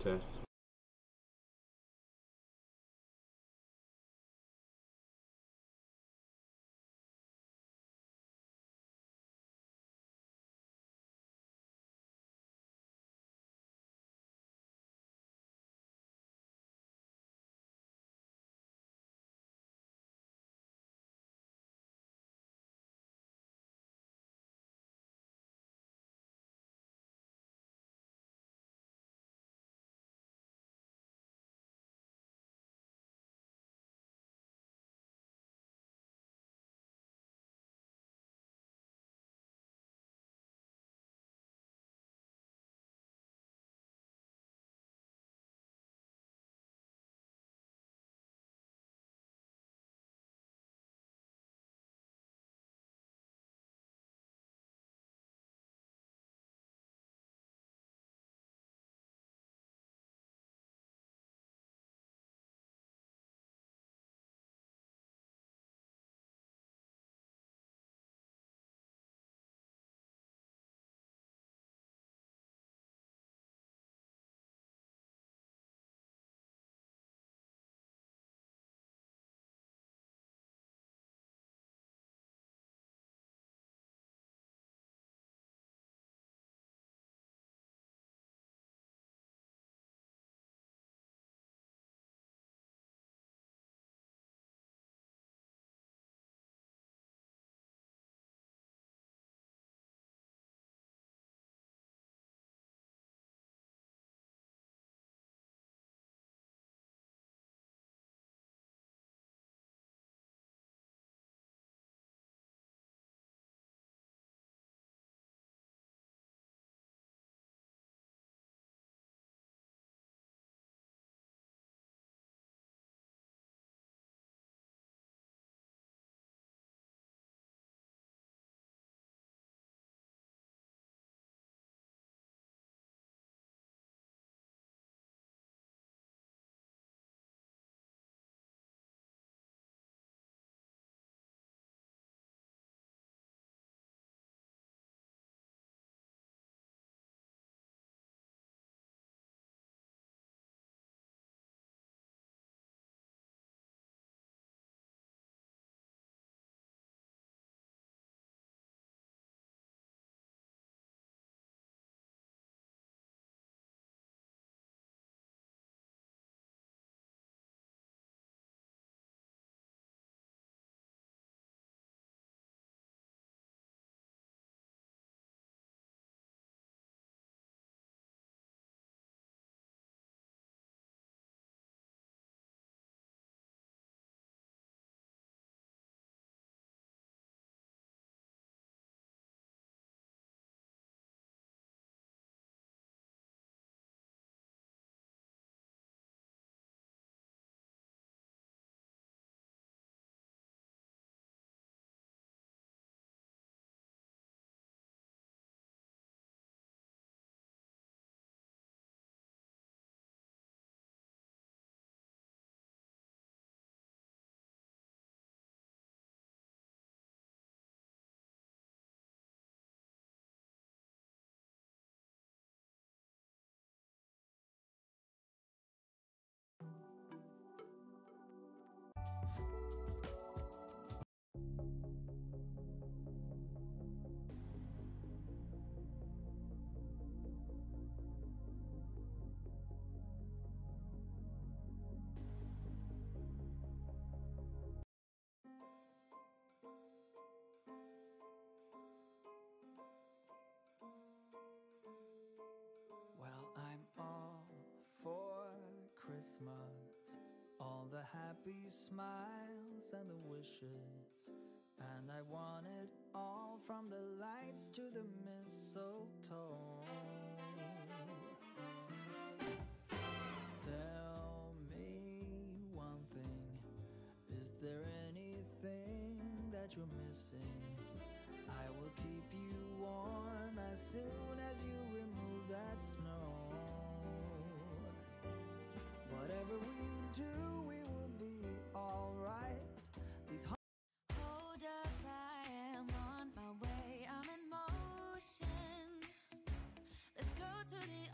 Test. Well, I'm all for Christmas, all the happy smiles and the wishes, and I want it all from the lights to the mistletoe. Tell me one thing, is there anything that you're missing? I will keep you warm as soon as you remove that snow. Whatever we do, we will be alright. These Hold up, I am on my way, I'm in motion. Let's go to the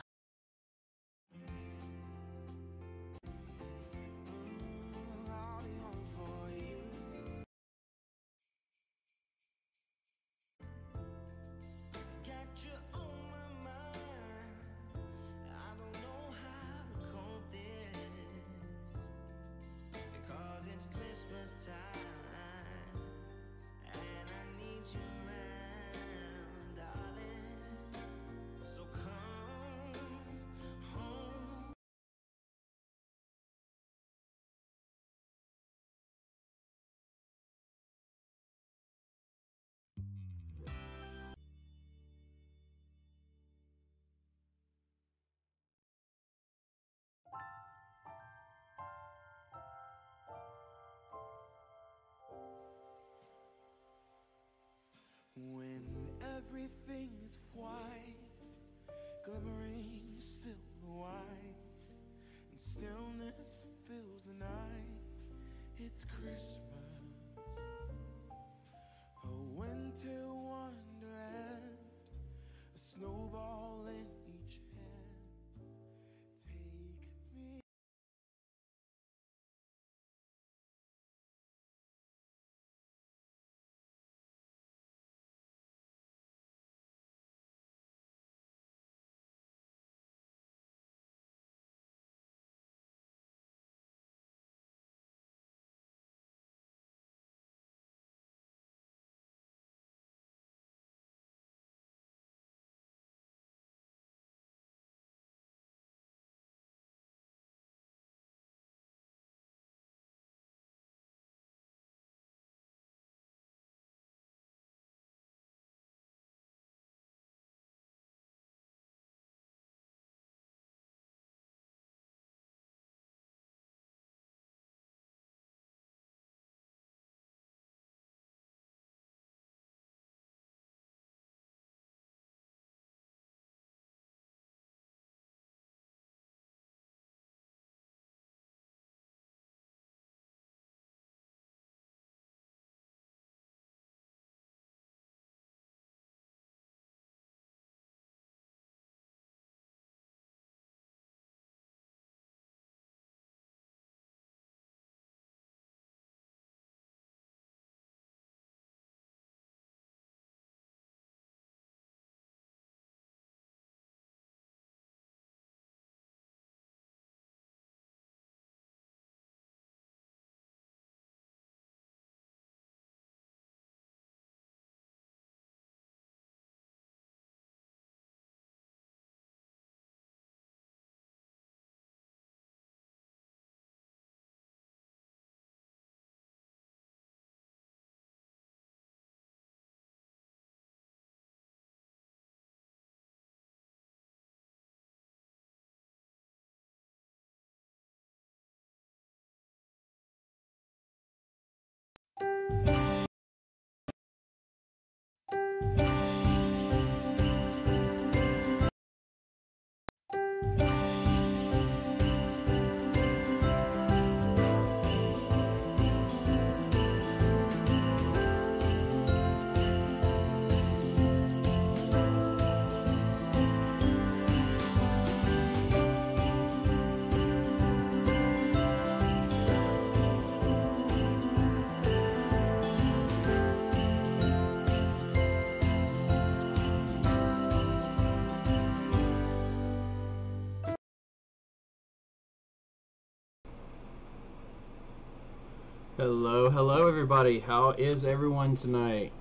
Hello everybody. How is everyone tonight?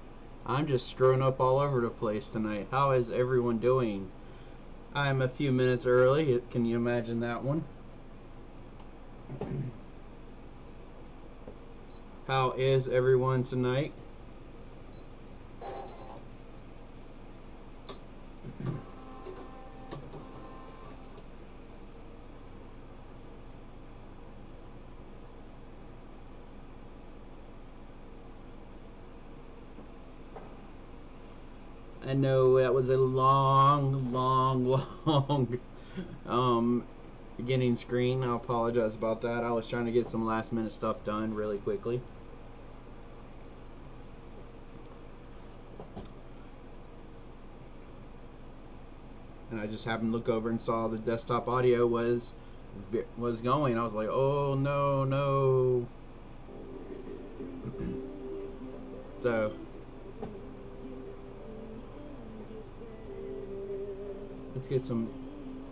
I'm just screwing up all over the place tonight. How is everyone doing? I'm a few minutes early. Can you imagine that one? How is everyone tonight? I know that was a long beginning screen. I apologize about that. I was trying to get some last minute stuff done really quickly. And I just happened to look over and saw the desktop audio was going. I was like, oh no. So let's get a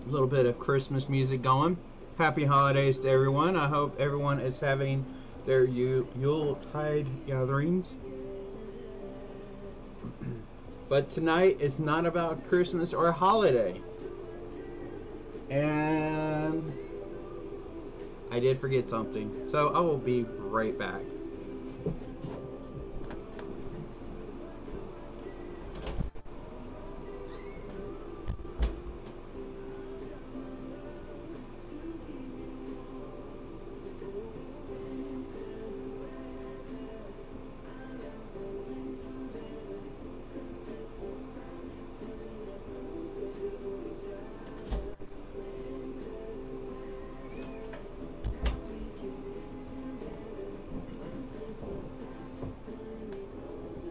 little bit of Christmas music going. Happy holidays to everyone. I hope everyone is having their Yuletide gatherings. But tonight is not about Christmas or a holiday. And I did forget something. So I will be right back.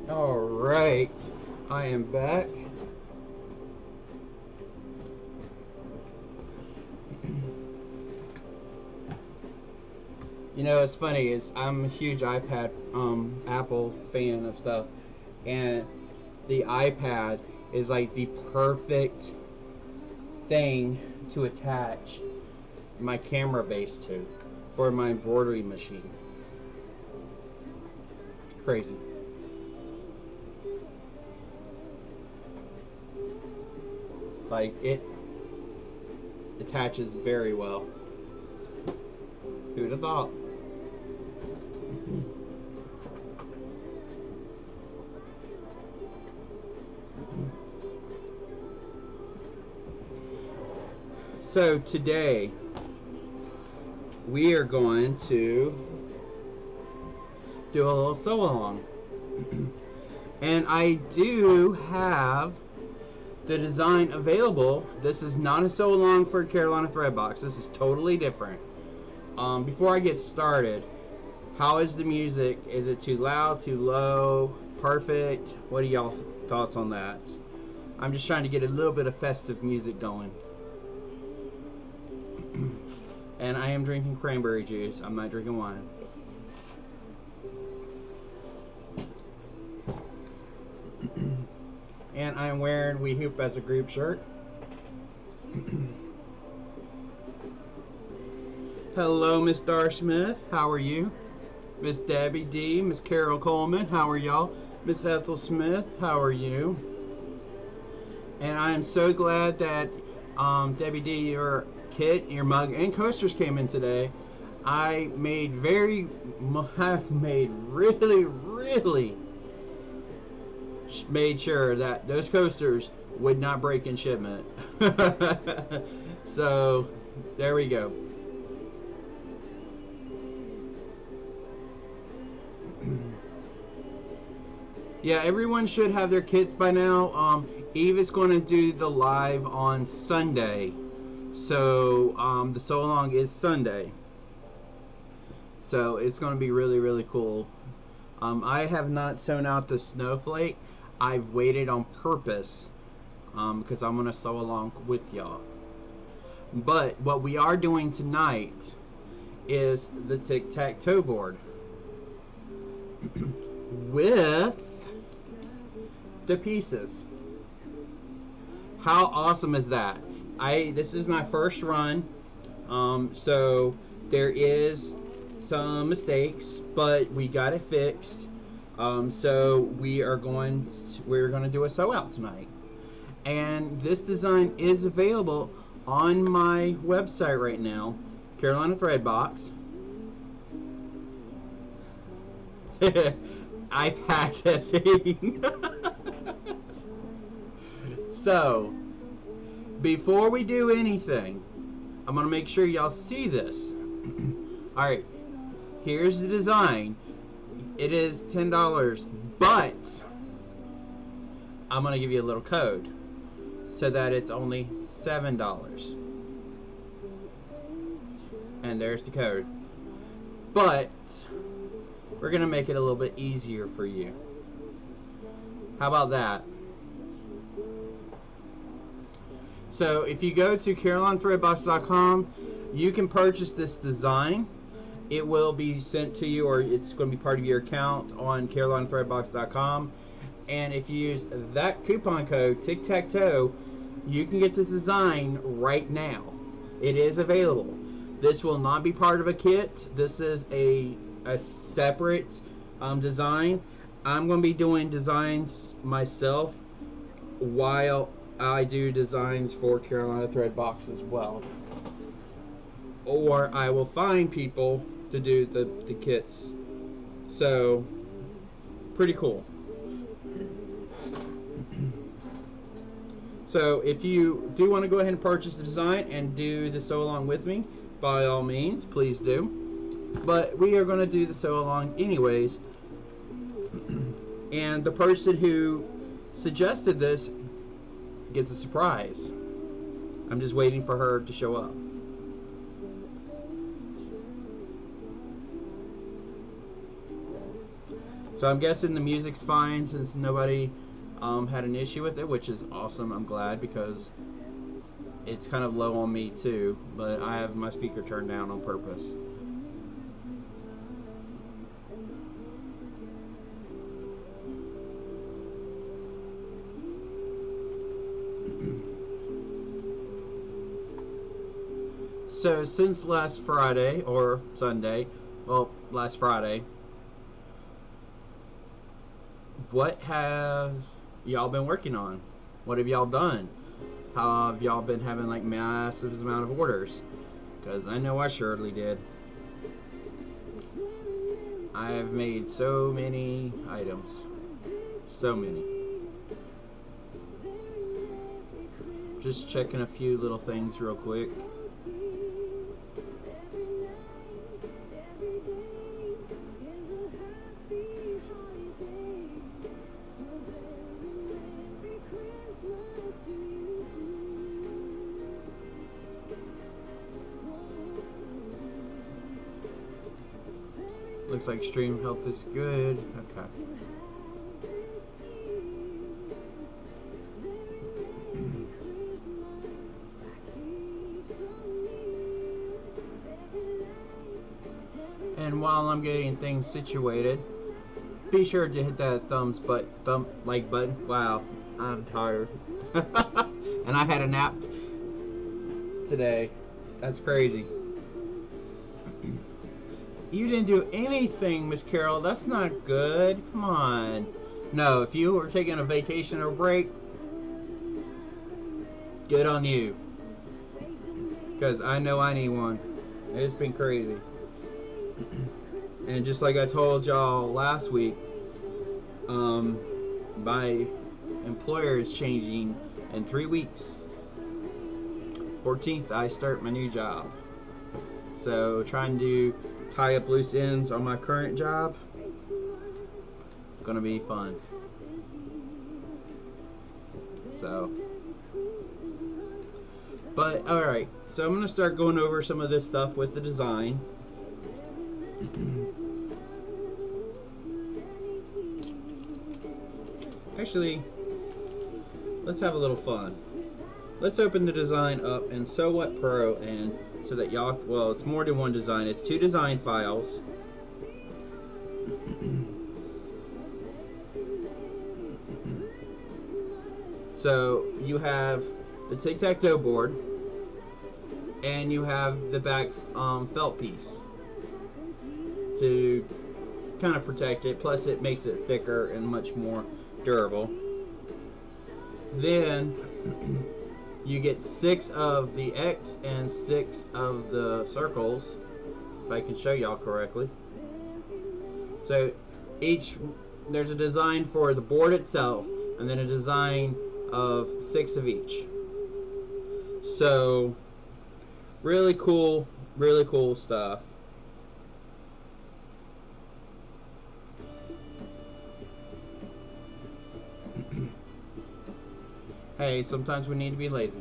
Alright, I am back. You know, it's funny, I'm a huge iPad, Apple fan of stuff, and the iPad is like the perfect thing to attach my camera base to for my embroidery machine. Crazy. Like, it attaches very well. Who'd have thought? So today we are going to do a little sew-along. And I do have the design available. This is not a sew-along for Carolina Thread Box. This is totally different. Before I get started, how is the music? Is it too loud, too low, perfect? What are y'all thoughts on that? I'm just trying to get a little bit of festive music going. And I am drinking cranberry juice. I'm not drinking wine. And I'm wearing We Hoop as a Group shirt. Hello, Miss Dar Smith. How are you? Miss Debbie D, Miss Carol Coleman. How are y'all? Miss Ethel Smith. How are you? And I am so glad that Debbie D, your kit, your mug, and coasters came in today. I made really made sure that those coasters would not break in shipment. So there we go. Yeah, everyone should have their kits by now. Eve is going to do the live on Sunday, so the sew along is Sunday, so it's going to be really cool. I have not sewn out the snowflake. I've waited on purpose because I'm going to sew along with y'all. But what we are doing tonight is the tic-tac-toe board with the pieces. How awesome is that? This is my first run, so there is some mistakes, but we got it fixed. So we're going to do a sew out tonight, and this design is available on my website right now, Carolina Thread Box. I packed that thing. So before we do anything, I'm gonna make sure y'all see this. Alright, here's the design. It is $10, but I'm gonna give you a little code so that it's only $7. And there's the code. But we're gonna make it a little bit easier for you. How about that? So if you go to CarolinaThreadBox.com, you can purchase this design. It will be sent to you, or it's going to be part of your account on CarolinaThreadBox.com. And if you use that coupon code Tic-Tac-Toe, you can get this design right now. It is available. This will not be part of a kit. This is a separate design. I'm going to be doing designs myself while I do designs for Carolina Thread Box as well. Or I will find people to do the kits. So, pretty cool. So, if you do want to go ahead and purchase the design and do the sew along with me, by all means, please do. But we are going to do the sew along anyways. And the person who suggested this gets a surprise. I'm just waiting for her to show up. So I'm guessing the music's fine since nobody had an issue with it, which is awesome. I'm glad, because it's kind of low on me too, but I have my speaker turned down on purpose. So since last Friday, or Sunday, well, last Friday, what have y'all been working on? What have y'all done? How have y'all been having like massive amount of orders? Because I know I surely did. I have made so many items. So many. Just checking a few little things real quick. Looks like stream health is good. Okay. And while I'm getting things situated, be sure to hit that thumb like button. Wow, I'm tired. And I had a nap today. That's crazy. You didn't do anything, Miss Carol. That's not good. Come on. No, if you were taking a vacation or break, good on you. Because I know I need one. It's been crazy. And just like I told y'all last week, my employer is changing in 3 weeks. 14th, I start my new job. So trying to tie up loose ends on my current job, it's gonna be fun. So, but alright, so I'm gonna start going over some of this stuff with the design. Actually, let's have a little fun. Let's open the design up in Sew What Pro, and so that y'all, well, it's more than one design. It's 2 design files. So you have the tic-tac-toe board, and you have the back felt piece. to kind of protect it. Plus it makes it thicker and much more durable. Then you get 6 of the X and 6 of the circles, if I can show y'all correctly. So there's a design for the board itself, and then a design of 6 of each. So really cool stuff. Hey, sometimes we need to be lazy.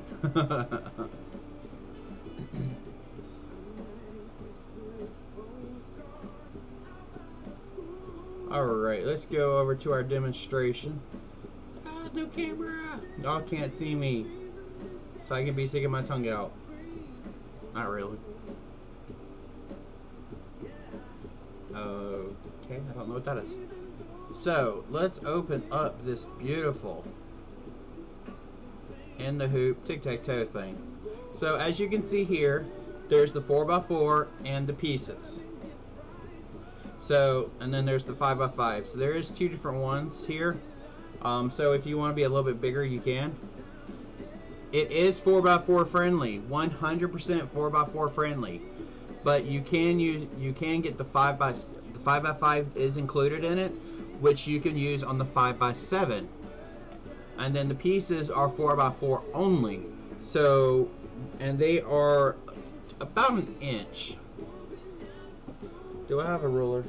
Alright, let's go over to our demonstration. No camera! Y'all can't see me, so I can be sticking my tongue out. Not really. Okay, I don't know what that is. So, let's open up this beautiful in the hoop tic-tac-toe thing. So as you can see here, there's the 4x4 and the pieces. So, and then there's the 5x5. So there is 2 different ones here. So if you want to be a little bit bigger, you can. It is 4x4 friendly, 100% 4x4 friendly. But you can get the 5x5 is included in it, which you can use on the 5x7. And then the pieces are 4x4 only. So, and they are about an inch. Do I have a ruler?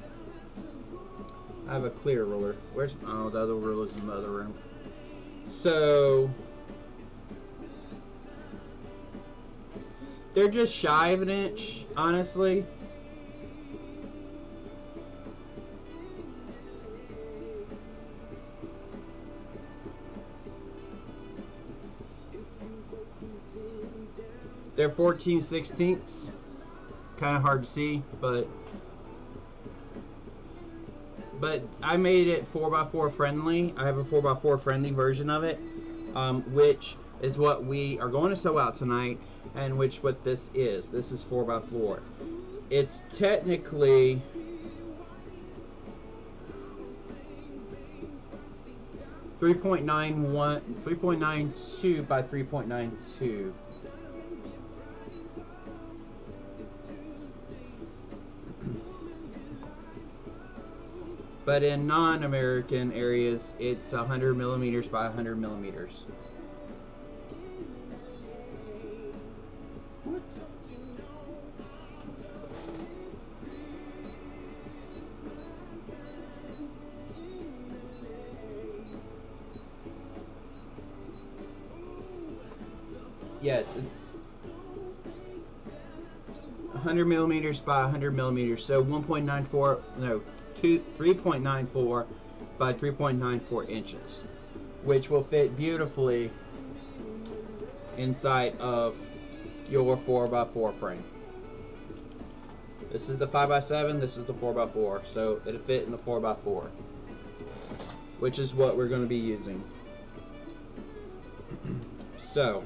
I have a clear ruler. Where's, oh, the other ruler's in the other room. So, they're just shy of an inch, honestly. They're 14/16. Kind of hard to see, but I made it 4x4 friendly. I have a 4x4 friendly version of it, which is what we are going to sew out tonight, and what this is. This is 4x4. It's technically 3.92 by 3.92. But in non-American areas, it's 100 millimeters by 100 millimeters. What? Yes, it's 100 millimeters by 100 millimeters. So 1.94, no, 3.94 by 3.94 inches, which will fit beautifully inside of your 4x4 frame. This is the 5x7, this is the 4x4, so it'll fit in the 4x4, which is what we're going to be using. So,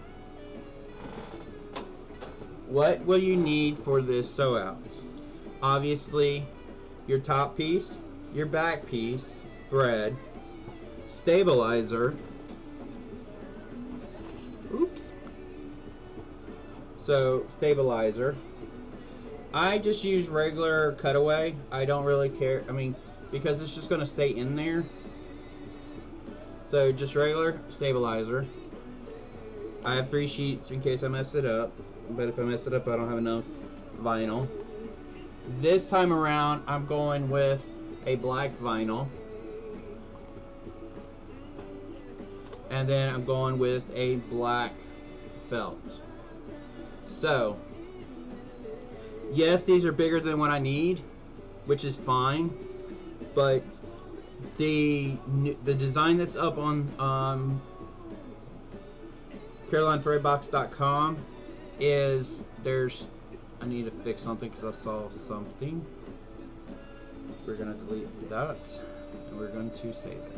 what will you need for this sew out? Obviously, your top piece, your back piece, thread, stabilizer. Oops. So, stabilizer. I just use regular cutaway. I don't really care. I mean, because it's just going to stay in there. So, just regular stabilizer. I have 3 sheets in case I mess it up. But if I mess it up, I don't have enough vinyl. This time around, I'm going with a black vinyl. And then I'm going with a black felt. So, yes, these are bigger than what I need, which is fine. But the design that's up on CarolineThreadbox.com is I need to fix something because I saw something. We're going to delete that and we're going to save it.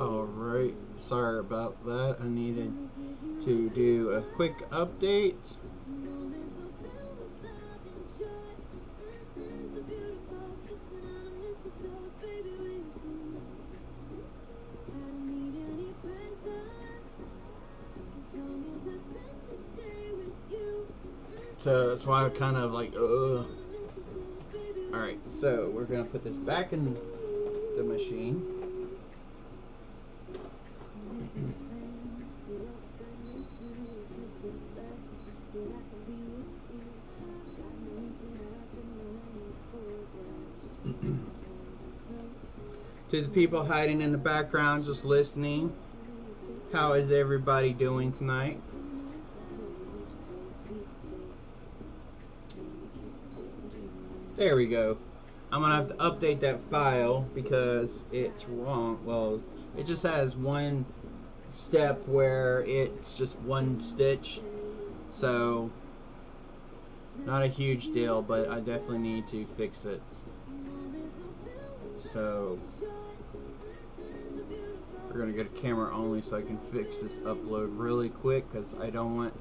Alright, sorry about that. I needed to do a quick update. So that's why I'm kind of like, ugh. Alright, so we're going to put this back in the machine. To the people hiding in the background, just listening, how is everybody doing tonight? There we go. I'm gonna have to update that file because it's wrong. Well, it just has one step where it's just one stitch, so not a huge deal, but I definitely need to fix it. So we're gonna get a camera only so I can fix this upload really quick, because I don't want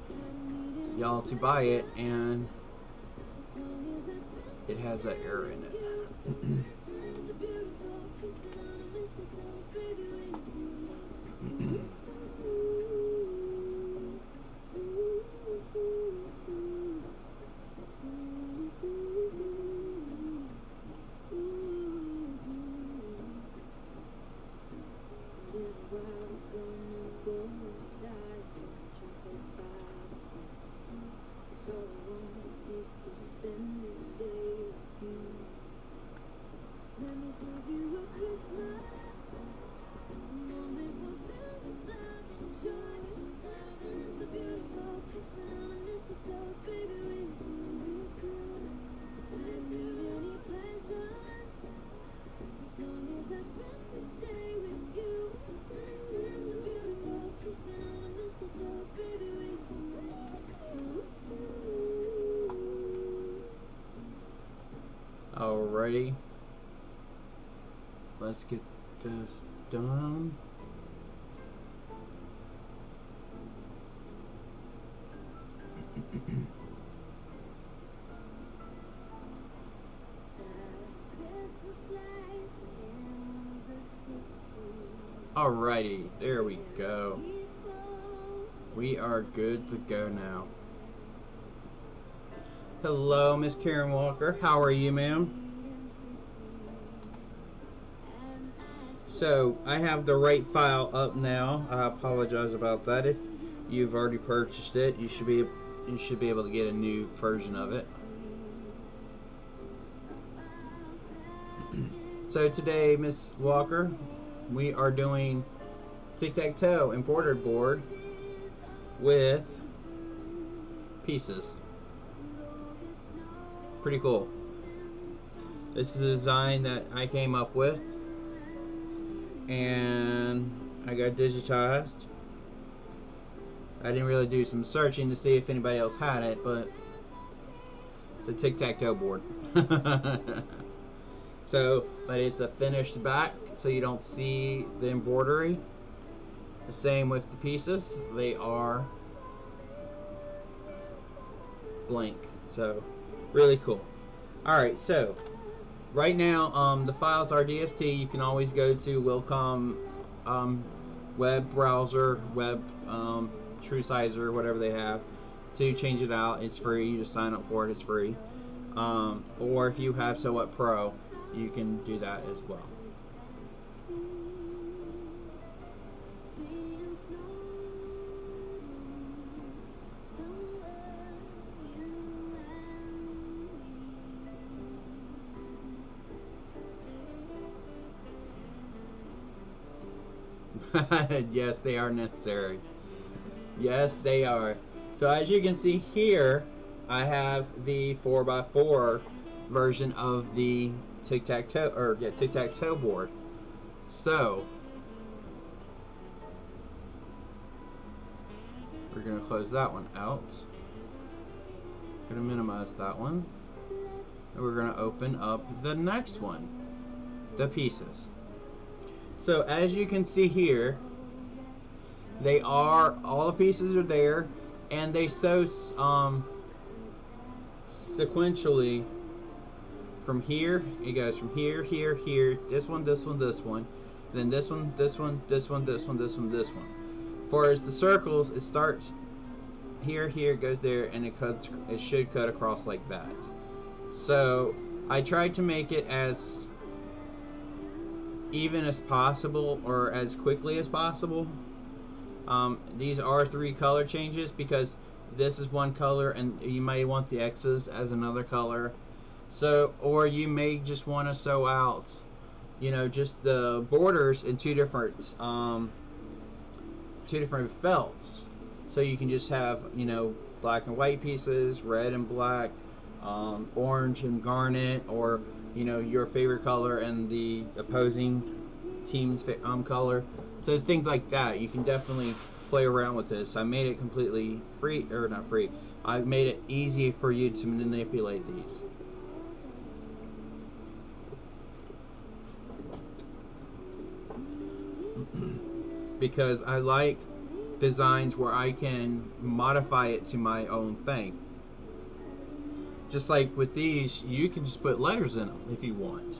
y'all to buy it and it has an error in it. Alrighty, let's get this done. Alrighty, there we go. We are good to go now. Hello, Miss Karen Walker. How are you, ma'am? So, I have the right file up now. I apologize about that. If you've already purchased it, you should be able to get a new version of it. So today, Miss Walker, we are doing tic-tac-toe embroidered board with pieces. Pretty cool. This is a design that I came up with, and I got digitized. I didn't really do some searching to see if anybody else had it, but it's a tic-tac-toe board. So, but it's a finished back, so you don't see the embroidery. The same with the pieces. They are blank. So, really cool. Alright, so right now the files are DST. You can always go to Wilcom web browser, web TrueSizer, whatever they have, to change it out. It's free. You just sign up for it. It's free. Or if you have Sewhat Pro, you can do that as well. Yes, they are necessary. Yes, they are. So as you can see here, I have the 4x4 version of the tic-tac-toe, or yeah, tic-tac-toe board. So we're going to close that one out. Going to minimize that one. And we're going to open up the next one, the pieces. So as you can see here, they are, all the pieces are there, and they sew sequentially from here. It goes from here, here, here, this one, this one, this one, then this one, this one, this one, this one, this one, this one. For as the circles, it starts here, here, goes there, and it cuts. It should cut across like that. So I tried to make it as even as possible, or as quickly as possible. These are 3 color changes because this is one color and you may want the X's as another color. So, or you may just want to sew out, you know, just the borders in two different felts. So you can just have, you know, black and white pieces, red and black, orange and garnet, or, you know, your favorite color and the opposing team's color. So things like that, you can definitely play around with this. I made it completely free, or not free. I made it easy for you to manipulate these. Because I like designs where I can modify it to my own thing. Just like with these, you can just put letters in them if you want.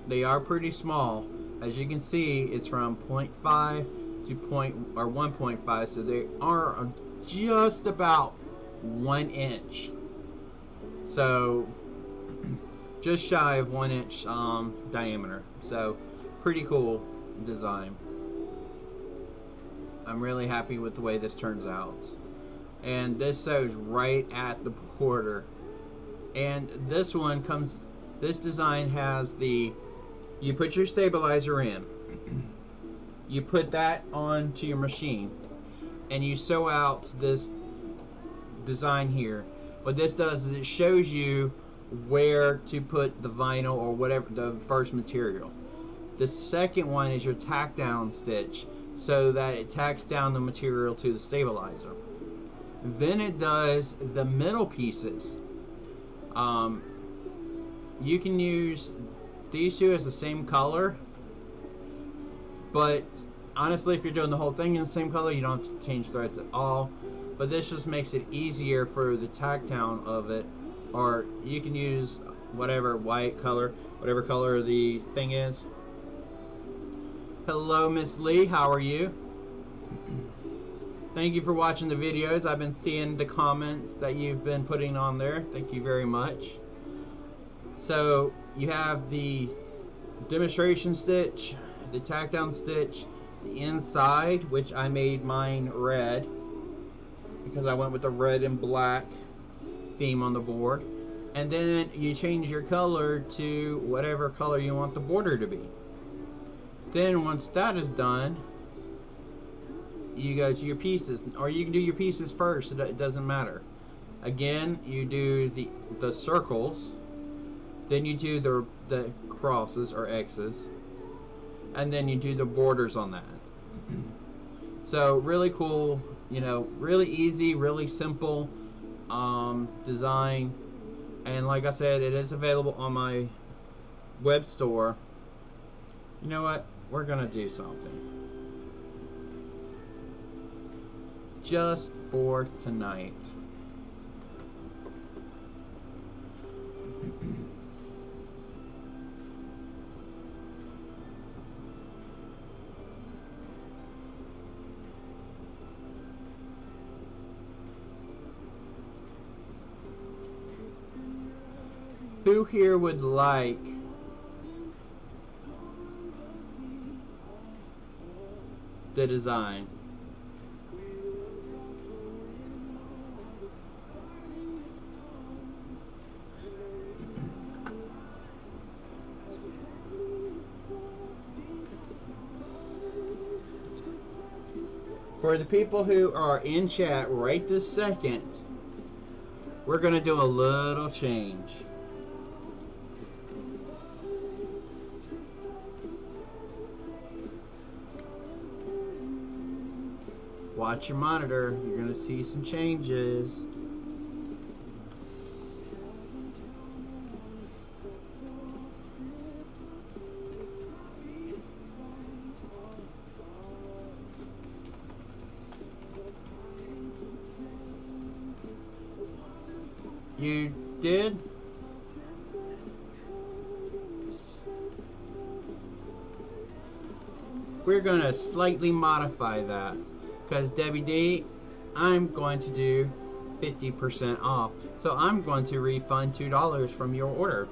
They are pretty small. As you can see, it's from 0.5 to 1.5, so they are just about 1 inch. So just shy of 1 inch diameter. So pretty cool design. I'm really happy with the way this turns out. And this sews right at the border. And this one comes, this design has the, you put your stabilizer in, you put that onto your machine, and you sew out this design here. What this does is it shows you where to put the vinyl or whatever, the first material. The second one is your tack down stitch, so that it tacks down the material to the stabilizer. Then it does the middle pieces. You can use these two as the same color, but honestly, if you're doing the whole thing in the same color, you don't have to change threads at all. But this just makes it easier for the tack down of it, or you can use whatever white color, whatever color the thing is. Hello, Miss Lee, how are you? Thank you for watching the videos. I've been seeing the comments that you've been putting on there. Thank you very much. So you have the demonstration stitch, the tack down stitch, the inside, which I made mine red because I went with the red and black theme on the board. And then you change your color to whatever color you want the border to be. Then once that is done, you go to your pieces, or you can do your pieces first. It doesn't matter. Again, you do the circles, then you do the crosses or X's, and then you do the borders on that. So really cool, you know, really easy, really simple design. And like I said, it is available on my web store. You know what? We're gonna do something just for tonight. Who here would like the design? For the people who are in chat right this second, we're going to do a little change. Watch your monitor. You're going to see some changes. You did? We're going to slightly modify that. Because Debbie D, I'm going to do 50% off. So I'm going to refund $2 from your order.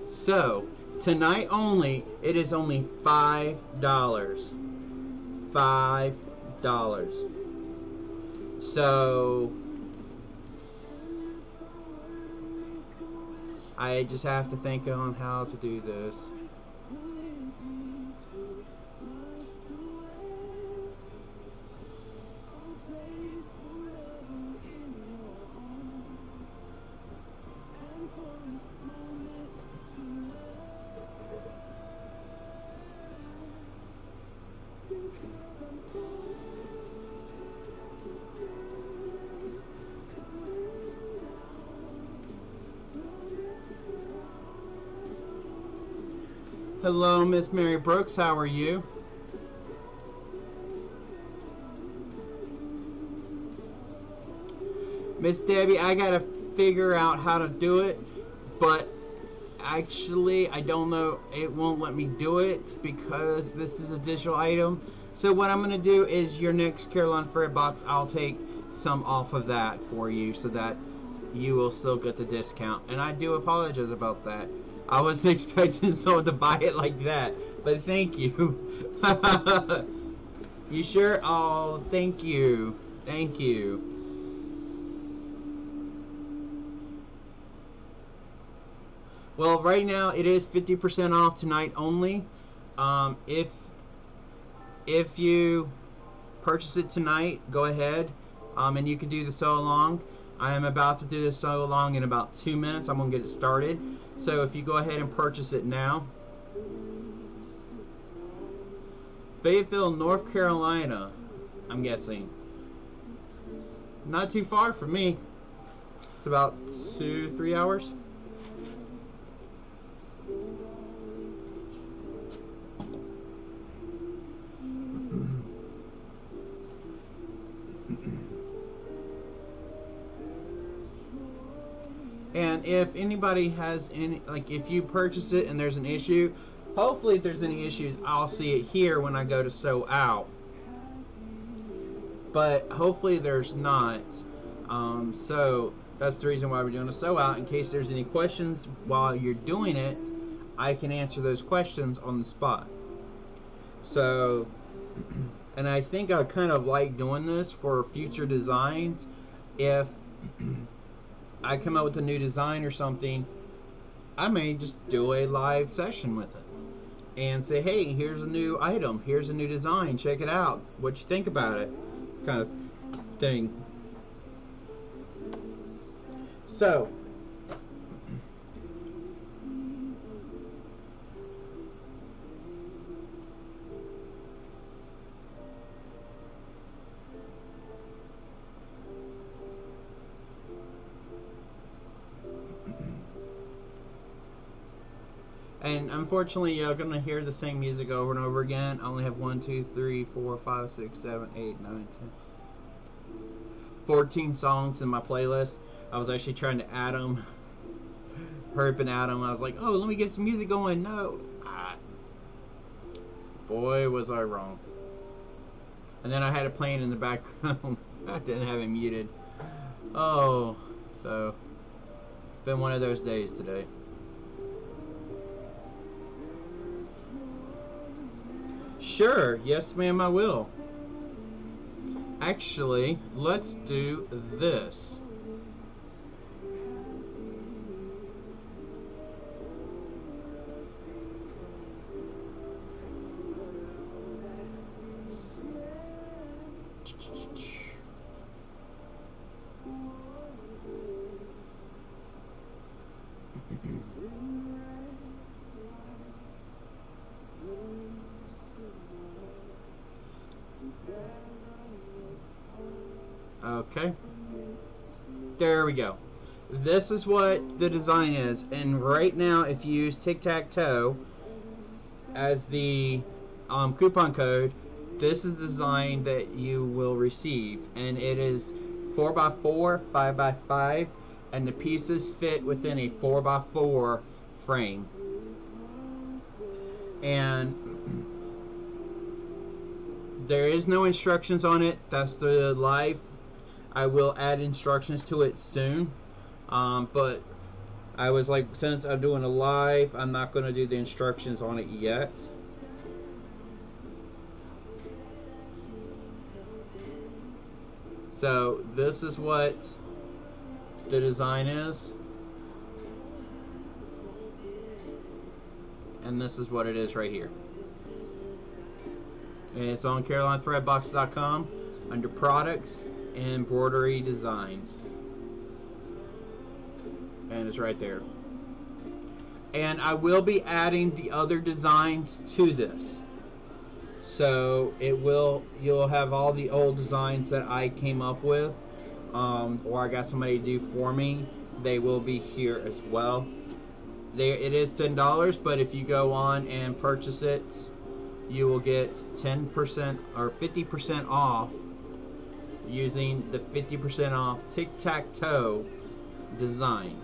So, tonight only, it is only $5. $5. So, I just have to think on how to do this. Hello, Miss Mary Brooks. How are you? Miss Debbie, I gotta figure out how to do it, but actually, I don't know. It won't let me do it because this is a digital item. So what I'm gonna do is your next Carolina Freight box, I'll take some off of that for you so that you will still get the discount. And I do apologize about that. I wasn't expecting someone to buy it like that, but thank you. You sure? Oh, thank you. Thank you. Well, right now it is 50% off tonight only. If you purchase it tonight, go ahead, and you can do the sew along. I am about to do the sew along in about 2 minutes. I'm gonna get it started. So if you go ahead and purchase it now. Fayetteville, North Carolina, I'm guessing. Not too far from me. It's about 2-3 hours. And if anybody has any, like if you purchase it and there's an issue, hopefully if there's any issues, I'll see it here when I go to sew out. But hopefully there's not. So that's the reason why we're doing a sew out. In case there's any questions while you're doing it, I can answer those questions on the spot. So, and I think I kind of like doing this for future designs. If I come up with a new design or something, I may just do a live session with it and say, hey, here's a new item, here's a new design, check it out, what you think about it, kind of thing. So and unfortunately, you're going to hear the same music over and over again. I only have 1, 2, 3, 4, 5, 6, 7, 8, 9, 10, 14 songs in my playlist. I was actually trying to add them. Hurry up and add them. I was like, oh, let me get some music going. No. Boy, was I wrong. And then I had it playing in the background. I didn't have it muted. Oh, so it's been one of those days today. Sure, yes ma'am, I will. Actually, let's do this. Okay. There we go. This is what the design is. And right now, if you use Tic-Tac-Toe as the coupon code, this is the design that you will receive. And it is 4x4, 5x5, and the pieces fit within a 4x4 frame. And there is no instructions on it. That's the live. I will add instructions to it soon. But I was like, since I'm doing a live, I'm not going to do the instructions on it yet. So this is what the design is. And this is what it is right here. And it's on CarolineThreadbox.com under products and embroidery designs. And it's right there. And I will be adding the other designs to this. So you'll have all the old designs that I came up with, or I got somebody to do for me. They will be here as well. It is $10, but if you go on and purchase it, you will get 10% or 50% off using the 50% off Tic-Tac-Toe design.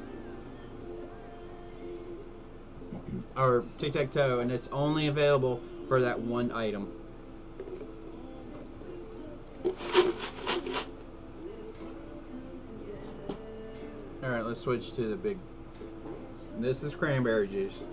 Or Tic-Tac-Toe, and it's only available for that one item. Alright, let's switch to the big. This is cranberry juice.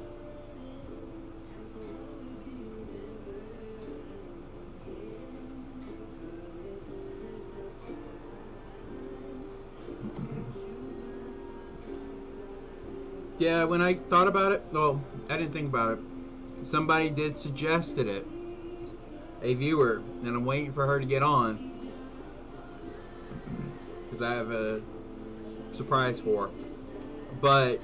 Yeah, when I thought about it, well, I didn't think about it. Somebody did suggested it. A viewer, and I'm waiting for her to get on. Because I have a surprise for her. But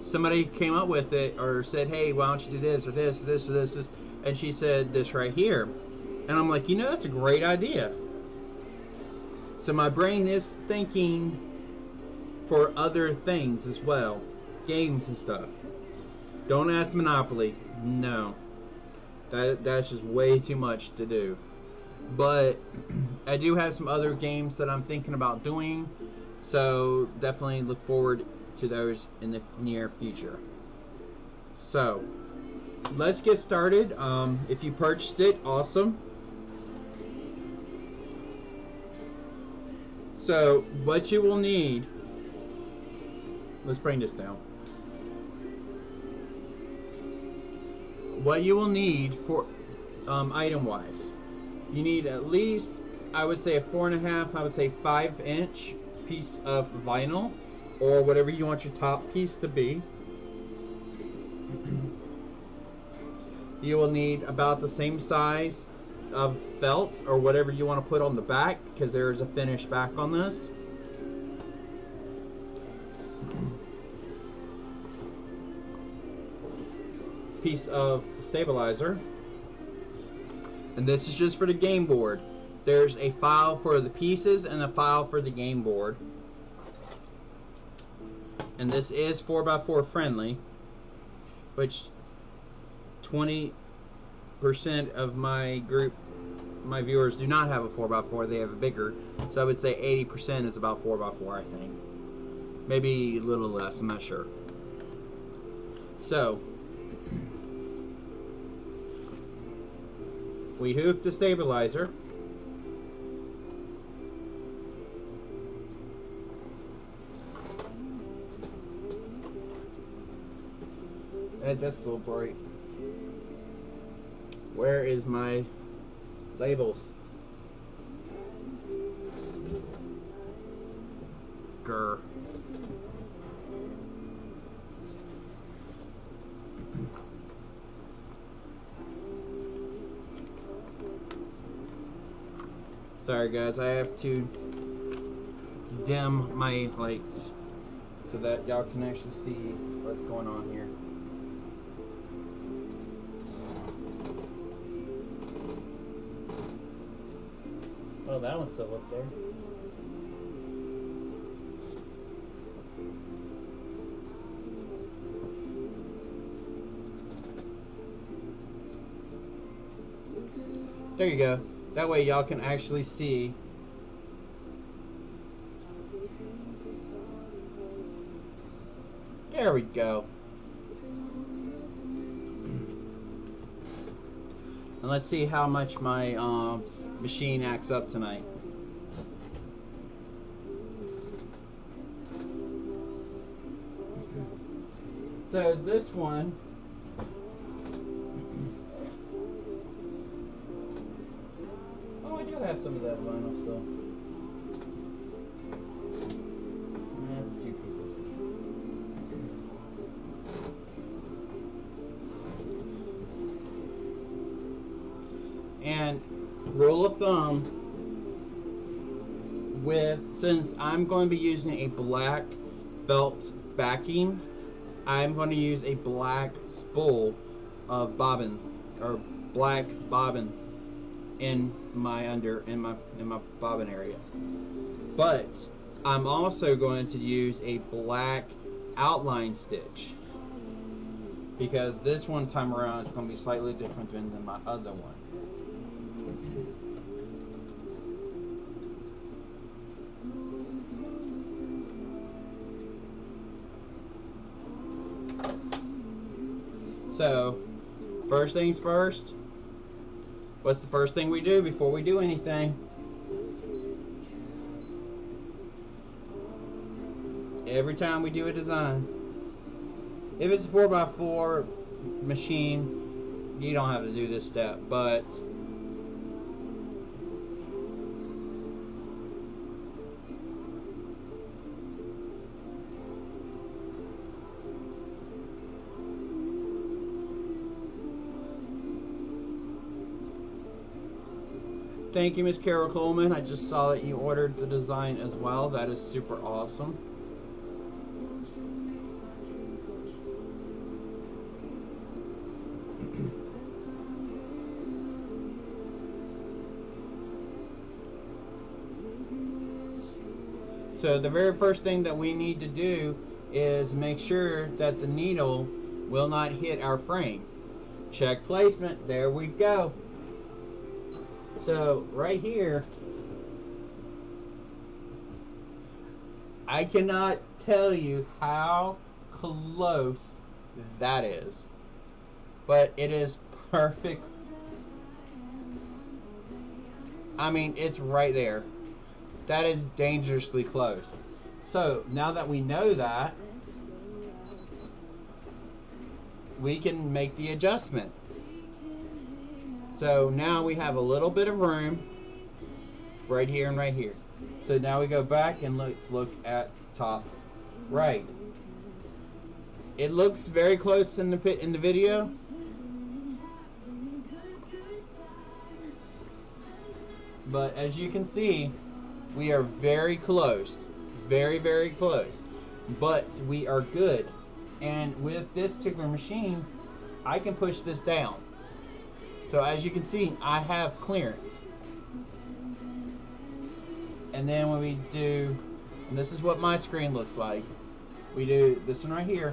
somebody came up with it or said, hey, why don't you do this or this or this or this, this, and she said this right here. And I'm like, you know, that's a great idea. So my brain is thinking for other things as well. Games and stuff. Don't ask Monopoly. No. That's just way too much to do. But I do have some other games that I'm thinking about doing. So definitely look forward to those in the near future. So let's get started. If you purchased it, awesome. So what you will need, let's bring this down. What you will need for item wise, you need at least, I would say, a 4.5, I would say 5-inch piece of vinyl, or whatever you want your top piece to be. You will need about the same size of felt or whatever you want to put on the back, because there is a finished back on this. Piece of stabilizer, and this is just for the game board. There's a file for the pieces and a file for the game board, and this is 4x4 friendly, which 20% of my group, my viewers, do not have a 4x4. They have a bigger, so I would say 80% is about 4x4, I think. Maybe a little less, I'm not sure. So we hoop the stabilizer. That's a little bright. Where is my labels? Grr. Sorry guys, I have to dim my lights so that y'all can actually see what's going on here. Oh, that one's still up there. There you go. That way y'all can actually see. There we go. And let's see how much my machine acts up tonight. So this one, oh, I do have some of that vinyl still. I have 2 pieces. And rule of thumb, since I'm going to be using a black felt backing, I'm going to use a black spool of bobbin, or black bobbin, in my bobbin area. But I'm also going to use a black outline stitch, because this one time around it's going to be slightly different than my other one. So, first things first, what's the first thing we do before we do anything? Every time we do a design, if it's a 4x4 machine, you don't have to do this step, but thank you, Miss Carol Coleman. I just saw that you ordered the design as well. That is super awesome. So the very first thing that we need to do is make sure that the needle will not hit our frame. Check placement. There we go. So right here, I cannot tell you how close that is, but it is perfect. I mean, it's right there. That is dangerously close. So now that we know that, we can make the adjustment. So now we have a little bit of room right here and right here. So now we go back and let's look at top right. It looks very close in the video. But as you can see, we are very close. Very, very close. But we are good. And with this particular machine, I can push this down. So as you can see, I have clearance. And then when we do, and this is what my screen looks like, we do this one right here,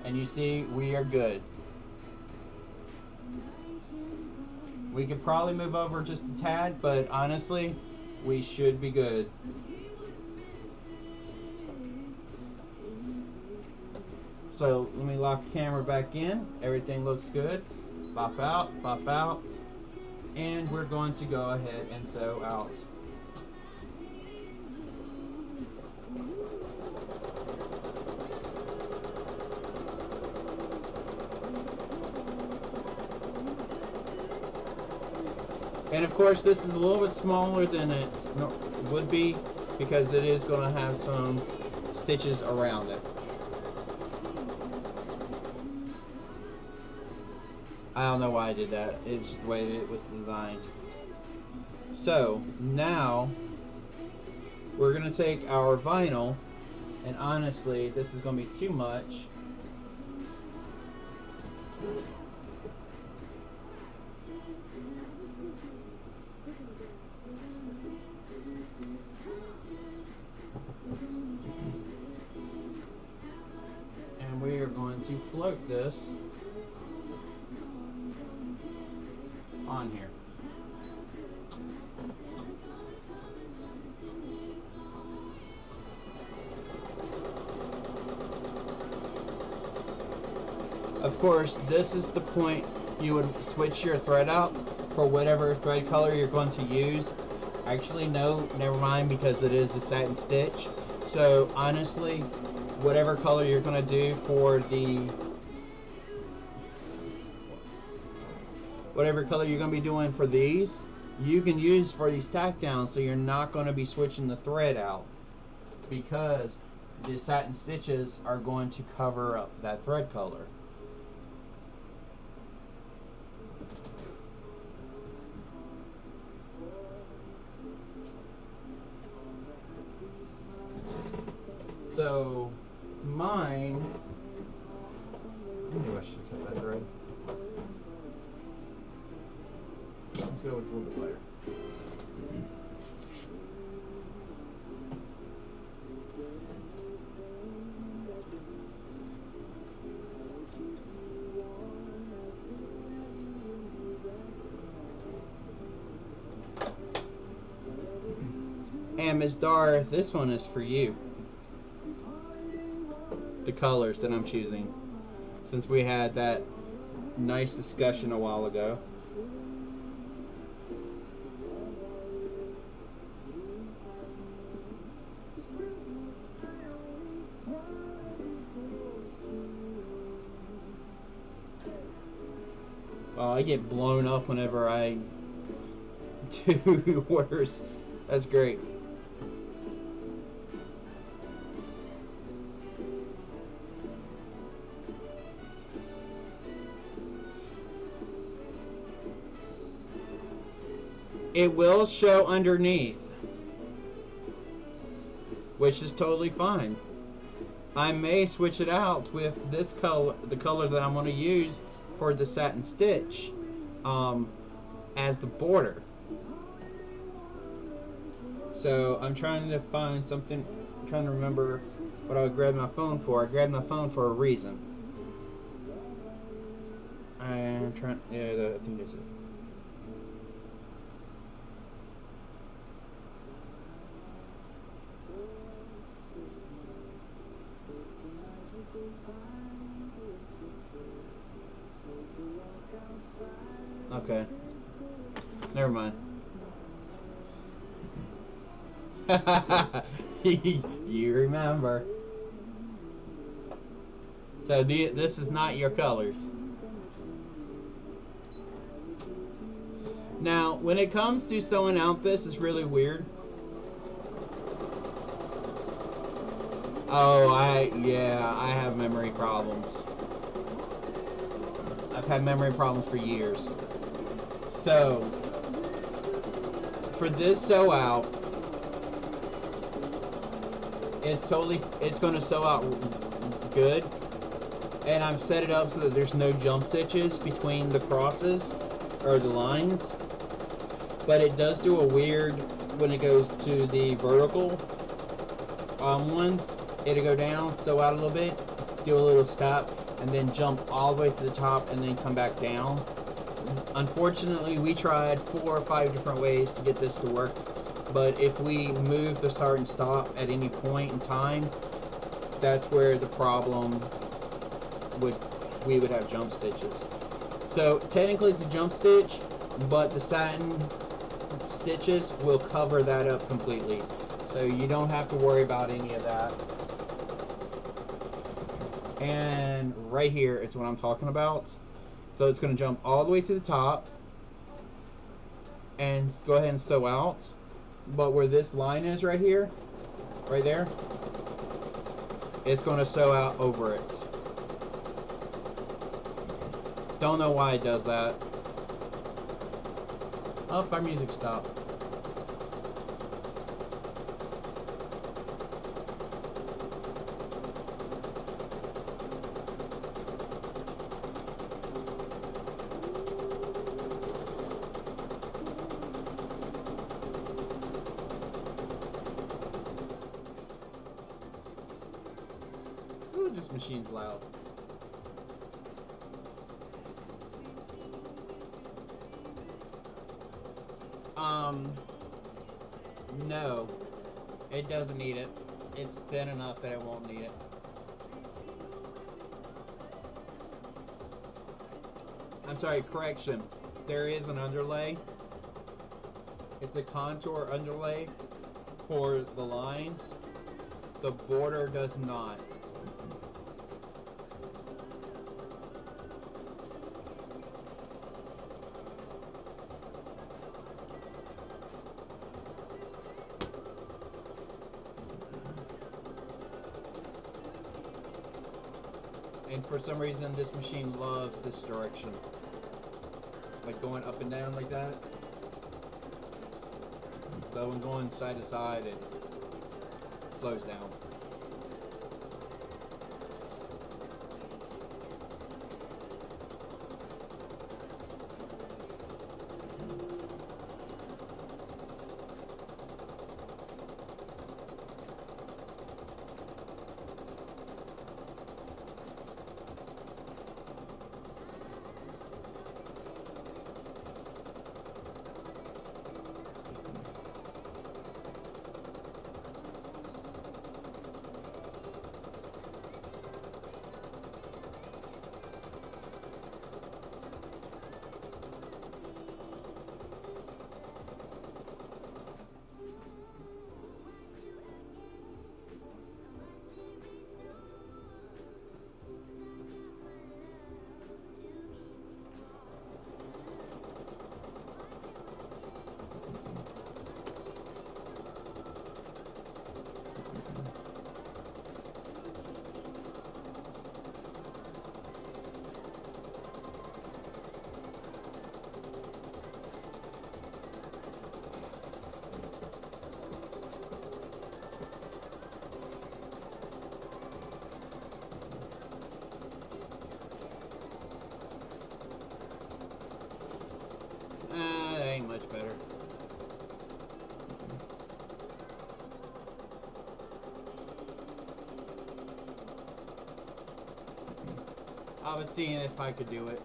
and you see we are good. We could probably move over just a tad, but honestly, we should be good. So let me lock the camera back in. Everything looks good. Pop out, and we're going to go ahead and sew out. And of course, this is a little bit smaller than it would be because it is going to have some stitches around it. I don't know why I did that. It's just the way it was designed. So now we're going to take our vinyl, and honestly, this is going to be too much. float this on here. Of course, this is the point you would switch your thread out for whatever thread color you're going to use. Actually, no, never mind, because it is a satin stitch. So honestly, whatever color you're going to do for the whatever color you're going to be doing for these, you can use for these tack downs, so you're not going to be switching the thread out, because the satin stitches are going to cover up that thread color. So mine, maybe I should cut that thread. Let's go with a little bit lighter. And Miss Dar, this one is for you. The colors that I'm choosing, since we had that nice discussion a while ago. I get blown up whenever I do orders. That's great. It will show underneath, which is totally fine. I may switch it out with this color, the color that I'm going to use for the satin stitch, as the border. So I'm trying to find something. I'm trying to remember what I would grab my phone for. I grabbed my phone for a reason. I'm trying. Yeah, I think that's it. Okay. Never mind. You remember. So this is not your colors. Now, when it comes to sewing out this, it's really weird. Oh, I have memory problems. I've had memory problems for years. So, for this sew out, it's going to sew out good. And I've set it up so that there's no jump stitches between the crosses or the lines. But it does do a weird, when it goes to the vertical ones, it'll go down, sew out a little bit, do a little step, and then jump all the way to the top and then come back down. Unfortunately, we tried 4 or 5 different ways to get this to work, but if we move the start and stop at any point in time, that's where the problem we would have jump stitches. So technically it's a jump stitch, but the satin stitches will cover that up completely, so you don't have to worry about any of that. And right here is what I'm talking about. So it's going to jump all the way to the top and go ahead and sew out. But where this line is right here, right there, it's going to sew out over it. Don't know why it does that. Oh, our music stopped. Ooh, this machine's loud. No, it doesn't need it. It's thin enough that it won't need it. I'm sorry, correction. There is an underlay. It's a contour underlay for the lines. The border does not. And for some reason, this machine loves this direction. Like going up and down like that. But when going side to side, it slows down. That ain't much better. I was seeing if I could do it.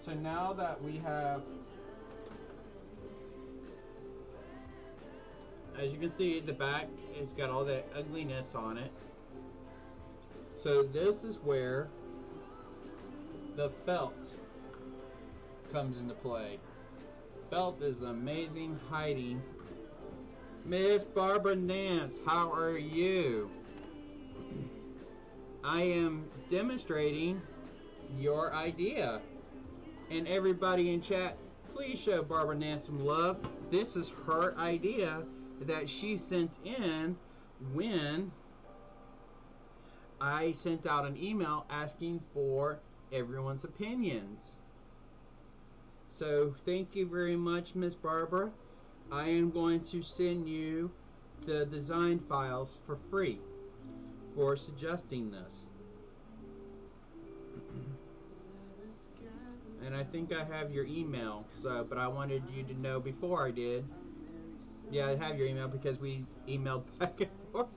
So now that we have, as you can see, the back has got all that ugliness on it. So this is where the felt comes into play. Felt is amazing hiding. Miss Barbara Nance, how are you? I am demonstrating your idea. And everybody in chat, please show Barbara Nance some love. This is her idea that she sent in when I sent out an email asking for everyone's opinions. So thank you very much, Miss Barbara. I am going to send you the design files for free for suggesting this. And I think I have your email, so, but I wanted you to know before I did. Yeah, I have your email because we emailed back and forth.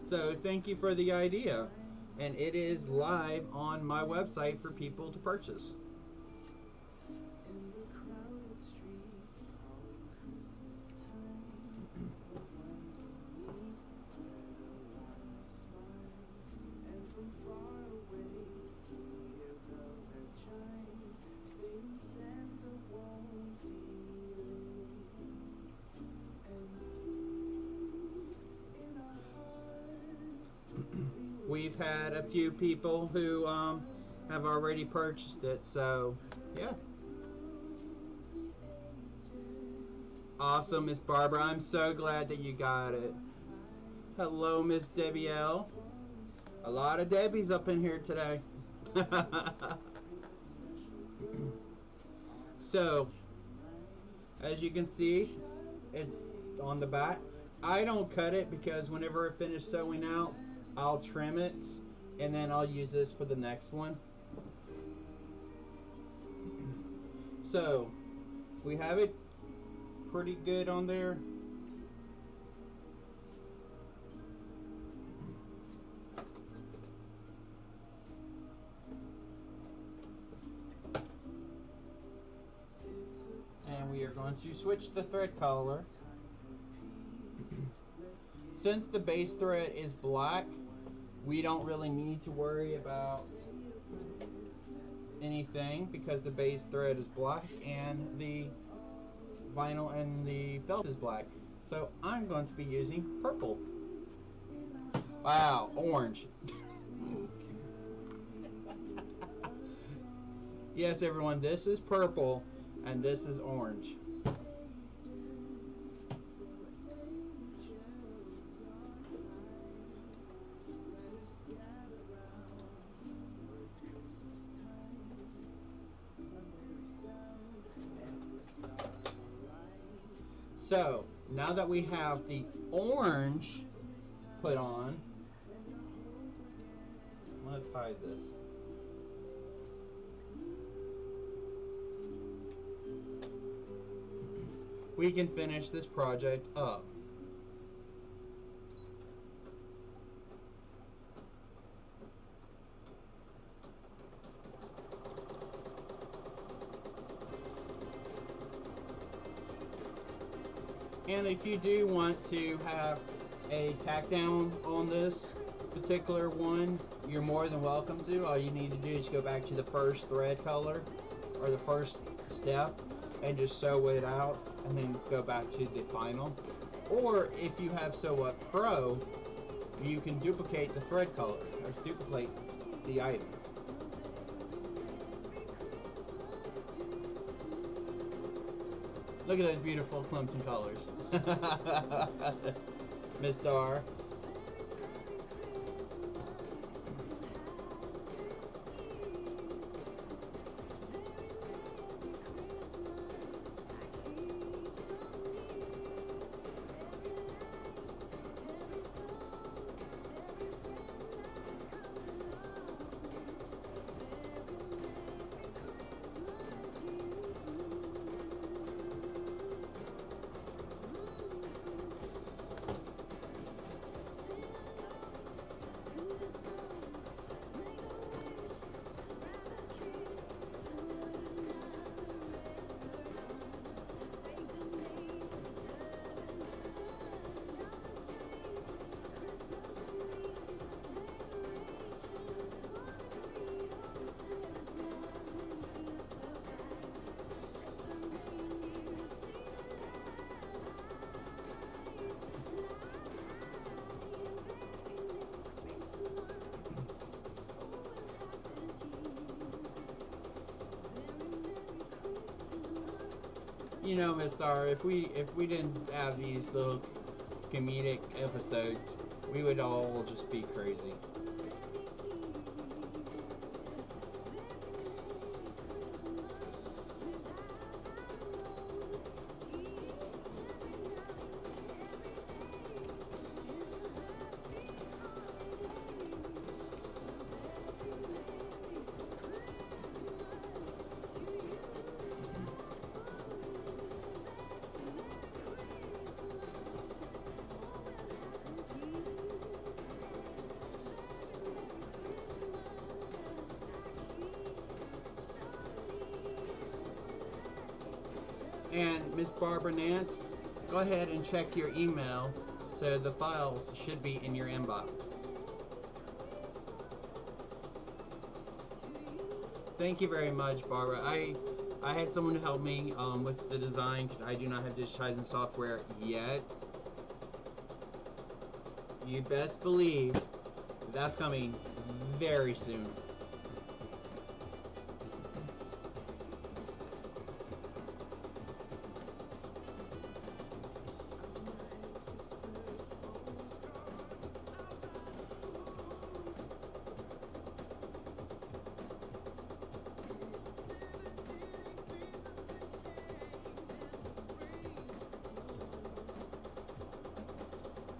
So thank you for the idea. And it is live on my website for people to purchase. We've had a few people who have already purchased it, so yeah. Awesome, Miss Barbara. I'm so glad that you got it. Hello, Miss Debbie L. A lot of Debbies up in here today. So, as you can see, it's on the back. I don't cut it because whenever I finish sewing out, I'll trim it and then I'll use this for the next one. So we have it pretty good on there. And we are going to switch the thread color. Since the base thread is black, we don't really need to worry about anything because the base thread is black and the vinyl and the felt is black. So I'm going to be using purple. Wow, orange. Yes, everyone, this is purple and this is orange. So, now that we have the orange put on, let's hide this. We can finish this project up. And if you do want to have a tack down on this particular one, you're more than welcome to. All you need to do is go back to the first thread color or the first step and just sew it out and then go back to the final. Or if you have Sew Up Pro, you can duplicate the thread color or duplicate the item. Look at those beautiful Clemson colors. Miss Dar. You know, Miss Star, if we didn't have these little comedic episodes, we would all just be crazy. And Miss Barbara Nance, go ahead and check your email, so the files should be in your inbox. Thank you very much, Barbara. I had someone to help me with the design because I do not have digitizing software yet. You best believe that's coming very soon.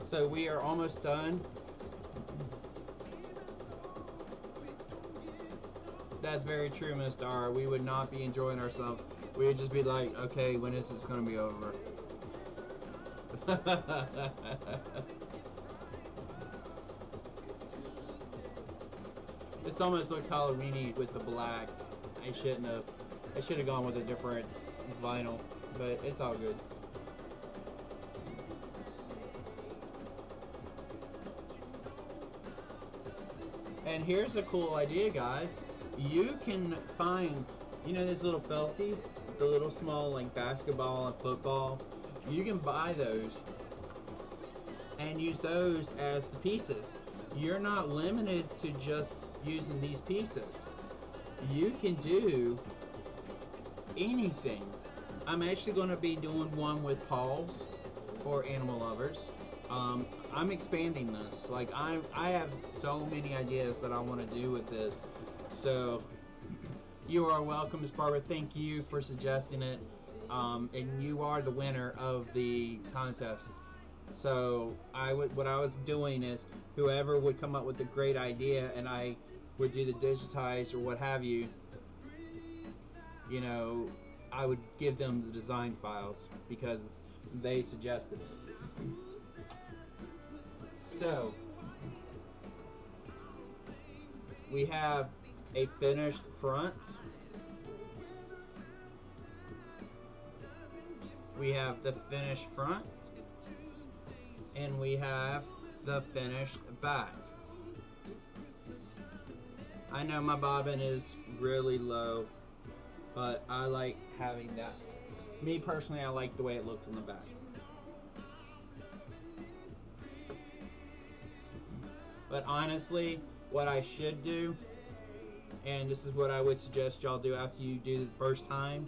So we are almost done. That's very true, Mr. R. We would not be enjoying ourselves. We would just be like, okay, when is this going to be over? This almost looks Halloween-y with the black. I shouldn't have. I should have gone with a different vinyl, but it's all good. And here's a cool idea, guys. You can find, you know, these little felties, the little small like basketball and football. You can buy those and use those as the pieces. You're not limited to just using these pieces. You can do anything. I'm actually going to be doing one with paws for animal lovers. I'm expanding this. Like I have so many ideas that I want to do with this. So you are welcome, Ms. Barbara. Thank you for suggesting it. And you are the winner of the contest. So what I was doing is whoever would come up with a great idea and I would do the digitize or what have you, you know, I would give them the design files because they suggested it. So we have a finished front. We have the finished front. And we have the finished back. I know my bobbin is really low, but I like having that. Me personally, I like the way it looks in the back. But honestly, what I should do, and this is what I would suggest y'all do after you do the first time,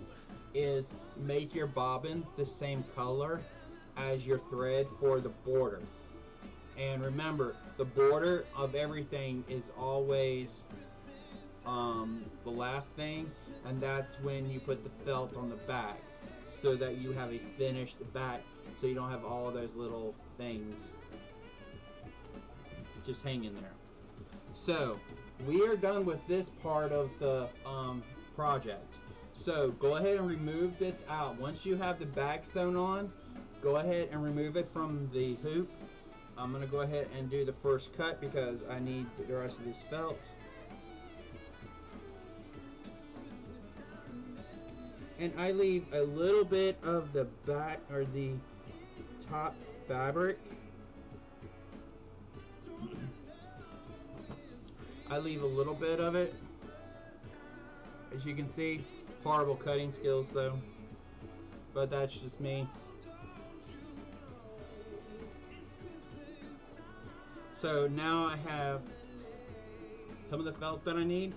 is make your bobbin the same color as your thread for the border. And remember, the border of everything is always the last thing, and that's when you put the felt on the back so that you have a finished back, so you don't have all those little things just hanging there. So we are done with this part of the project. So go ahead and remove this out. Once you have the back sewn on, go ahead and remove it from the hoop. I'm going to go ahead and do the first cut because I need the rest of this felt. And I leave a little bit of the back or the top fabric. I leave a little bit of it. As you can see, horrible cutting skills though, but that's just me. So now I have some of the felt that I need.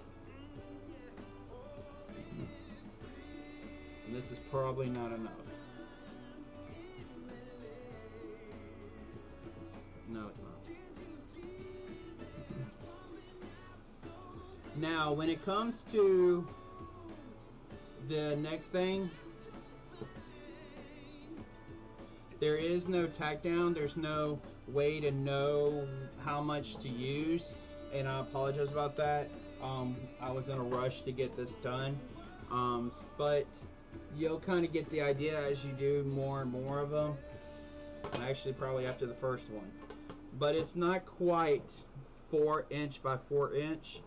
And this is probably not enough. No, it's not. Now, when it comes to the next thing, there is no tack down. There's no way to know how much to use, and I apologize about that. I was in a rush to get this done, but you'll kind of get the idea as you do more and more of them. Actually, probably after the first one, but it's not quite 4 inch by 4 inch.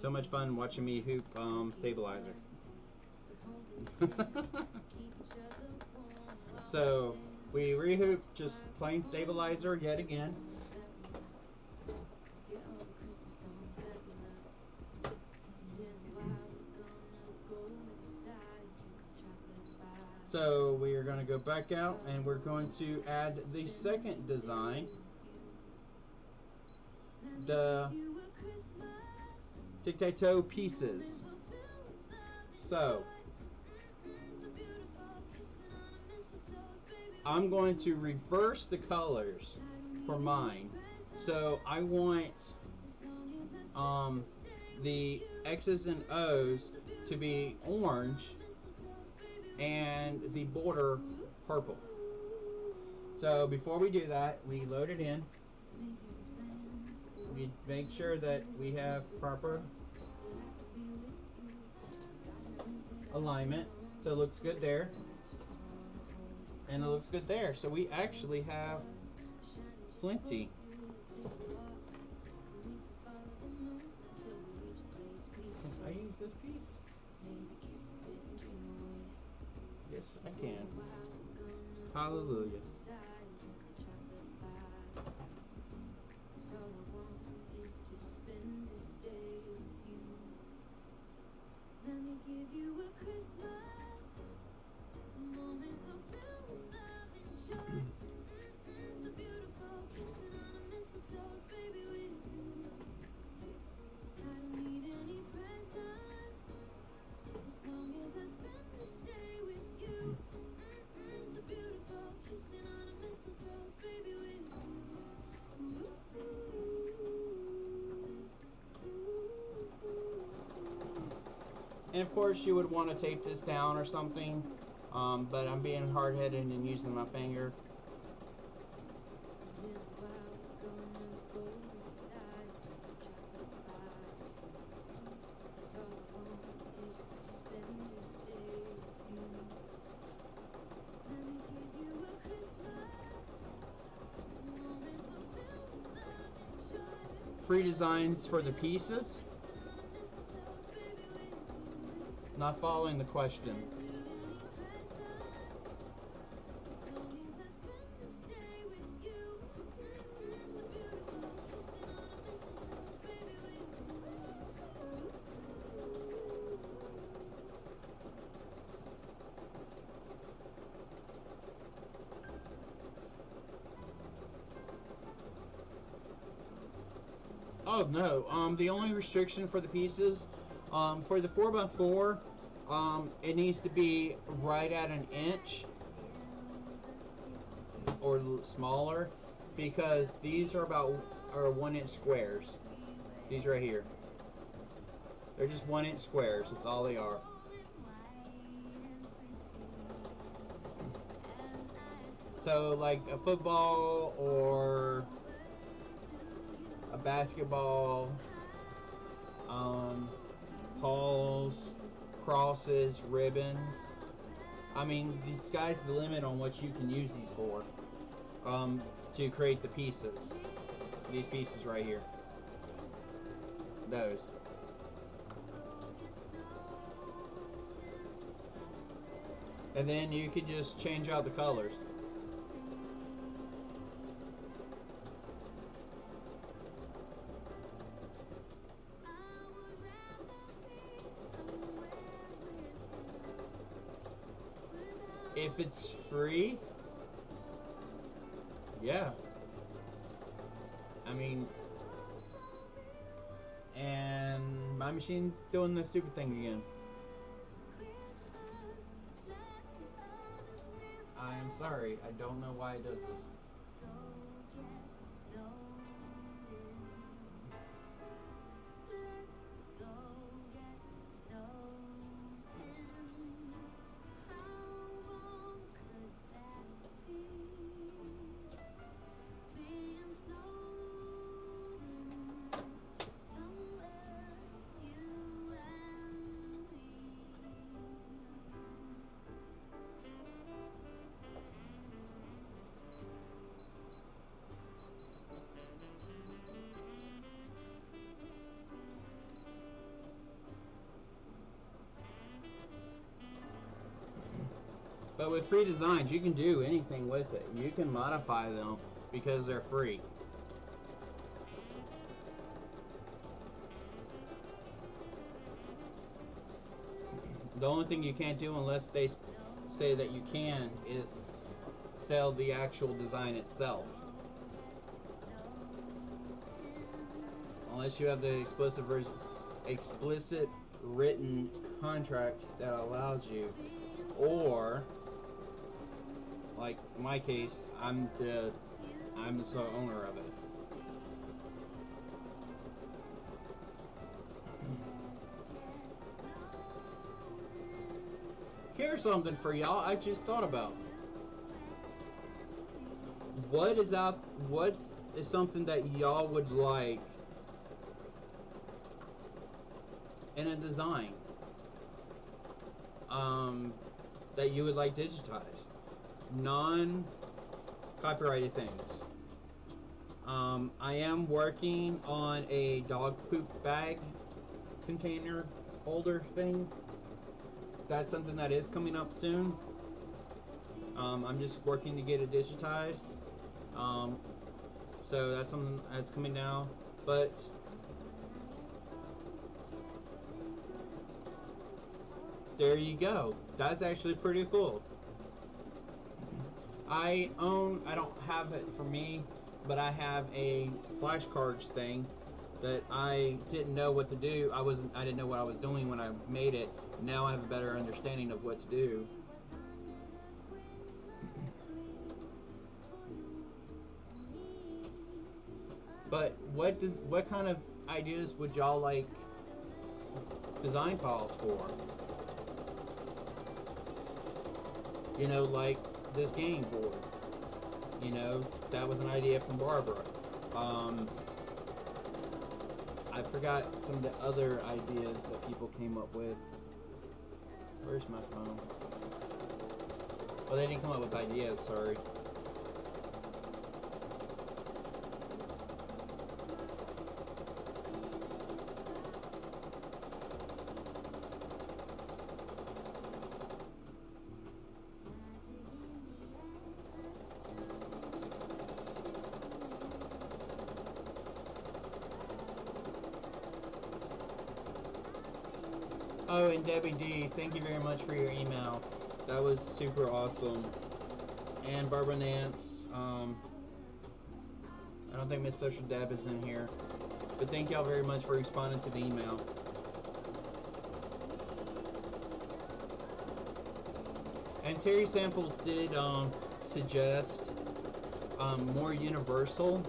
So much fun watching me hoop stabilizer. So we rehoop just plain stabilizer yet again. So we are going to go back out and we're going to add the second design. The tic-tac-toe pieces. So I'm going to reverse the colors for mine. So I want the X's and O's to be orange and the border purple. So before we do that, we load it in. We make sure that we have proper alignment, so it looks good there, and it looks good there. So we actually have plenty. Can I use this piece? Yes, I can. Hallelujah. Let me give you a Christmas moment of filled with love and joy. So beautiful, kissing on a mistletoe, baby, with you. I don't need any presents as long as I spend this day with you. So beautiful, kissing on a mistletoe, baby, with you. And of course you would want to tape this down or something, but I'm being hard-headed and using my finger. Free designs for the pieces. Not following the question. Oh no, the only restriction for the pieces, for the 4x4, it needs to be right at an inch or smaller, because these are 1 inch squares. These right here, they're just 1 inch squares. That's all they are. So like a football or a basketball, balls, crosses, ribbons. I mean, the sky's the limit on what you can use these for, to create the pieces. These pieces right here. Those. And then you could just change out the colors. If it's free, yeah. I mean, and my machine's doing the stupid thing again. I am sorry, I don't know why it does this. But with free designs, you can do anything with it. You can modify them because they're free. The only thing you can't do, unless they say that you can, is sell the actual design itself. Unless you have the explicit written contract that allows you, or like in my case, I'm the sole owner of it. Here's something for y'all I just thought about. What is something that y'all would like in a design that you would like digitized? Non-copyrighted things. I am working on a dog poop bag container holder thing. That's something that is coming up soon. I'm just working to get it digitized. So that's something that's coming now. But there you go. That's actually pretty cool. I don't have it for me, but I have a flashcards thing that I didn't know what to do. I didn't know what I was doing when I made it. Now I have a better understanding of what to do. But what kind of ideas would y'all like design files for? You know, like this game board. You know, that was an idea from Barbara. I forgot some of the other ideas that people came up with. Where's my phone? Oh, they didn't come up with ideas, sorry. Oh, and Debbie D, thank you very much for your email. That was super awesome. And Barbara Nance, I don't think Miss Social Deb is in here. But thank y'all very much for responding to the email. And Terry Samples did suggest more universal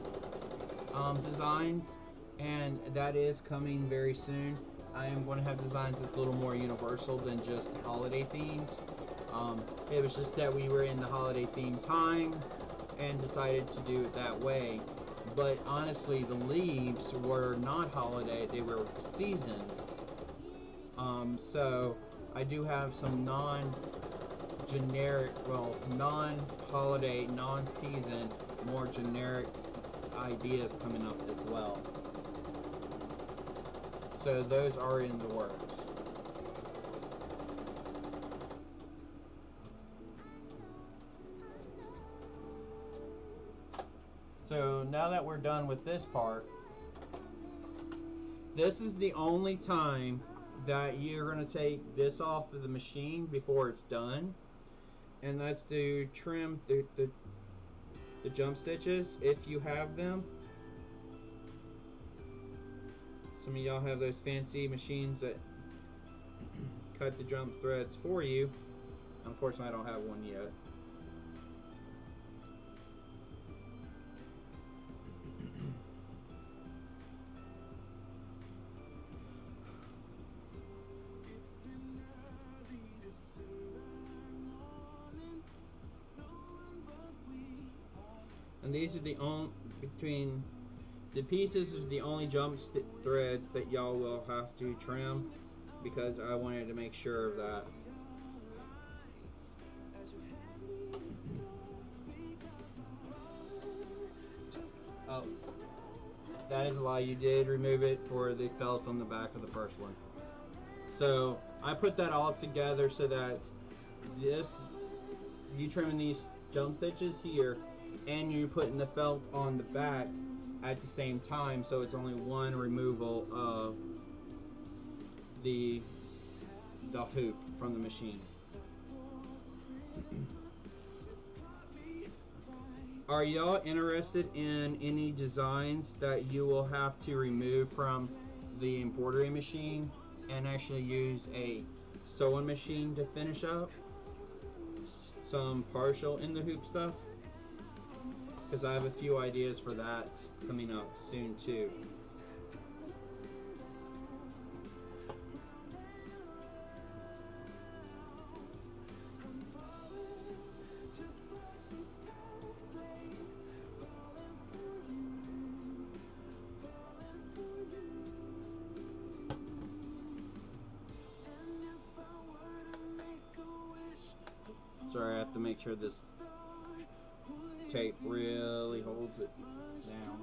designs, and that is coming very soon. I am going to have designs that's a little more universal than just holiday themed. It was just that we were in the holiday themed time and decided to do it that way. But honestly, the leaves were not holiday, they were seasoned. So I do have some non-generic, well, non-holiday, non-season, more generic ideas coming up as well. So those are in the works. So now that we're done with this part, this is the only time that you're going to take this off of the machine before it's done. And that's to trim the jump stitches if you have them. Some of y'all have those fancy machines that cut the jump threads for you. Unfortunately, I don't have one yet. And these are the only, between the pieces are the only jump threads that y'all will have to trim, because I wanted to make sure of that. Oh, that is a lie. You did remove it for the felt on the back of the first one. So I put that all together so that this, you trimming these jump stitches here, and you're putting the felt on the back at the same time, so it's only one removal of the hoop from the machine. Are y'all interested in any designs that you will have to remove from the embroidery machine and actually use a sewing machine to finish up? some partial in the hoop stuff, because I have a few ideas for that coming up soon too. Sorry, I have to make sure this tape really holds it down.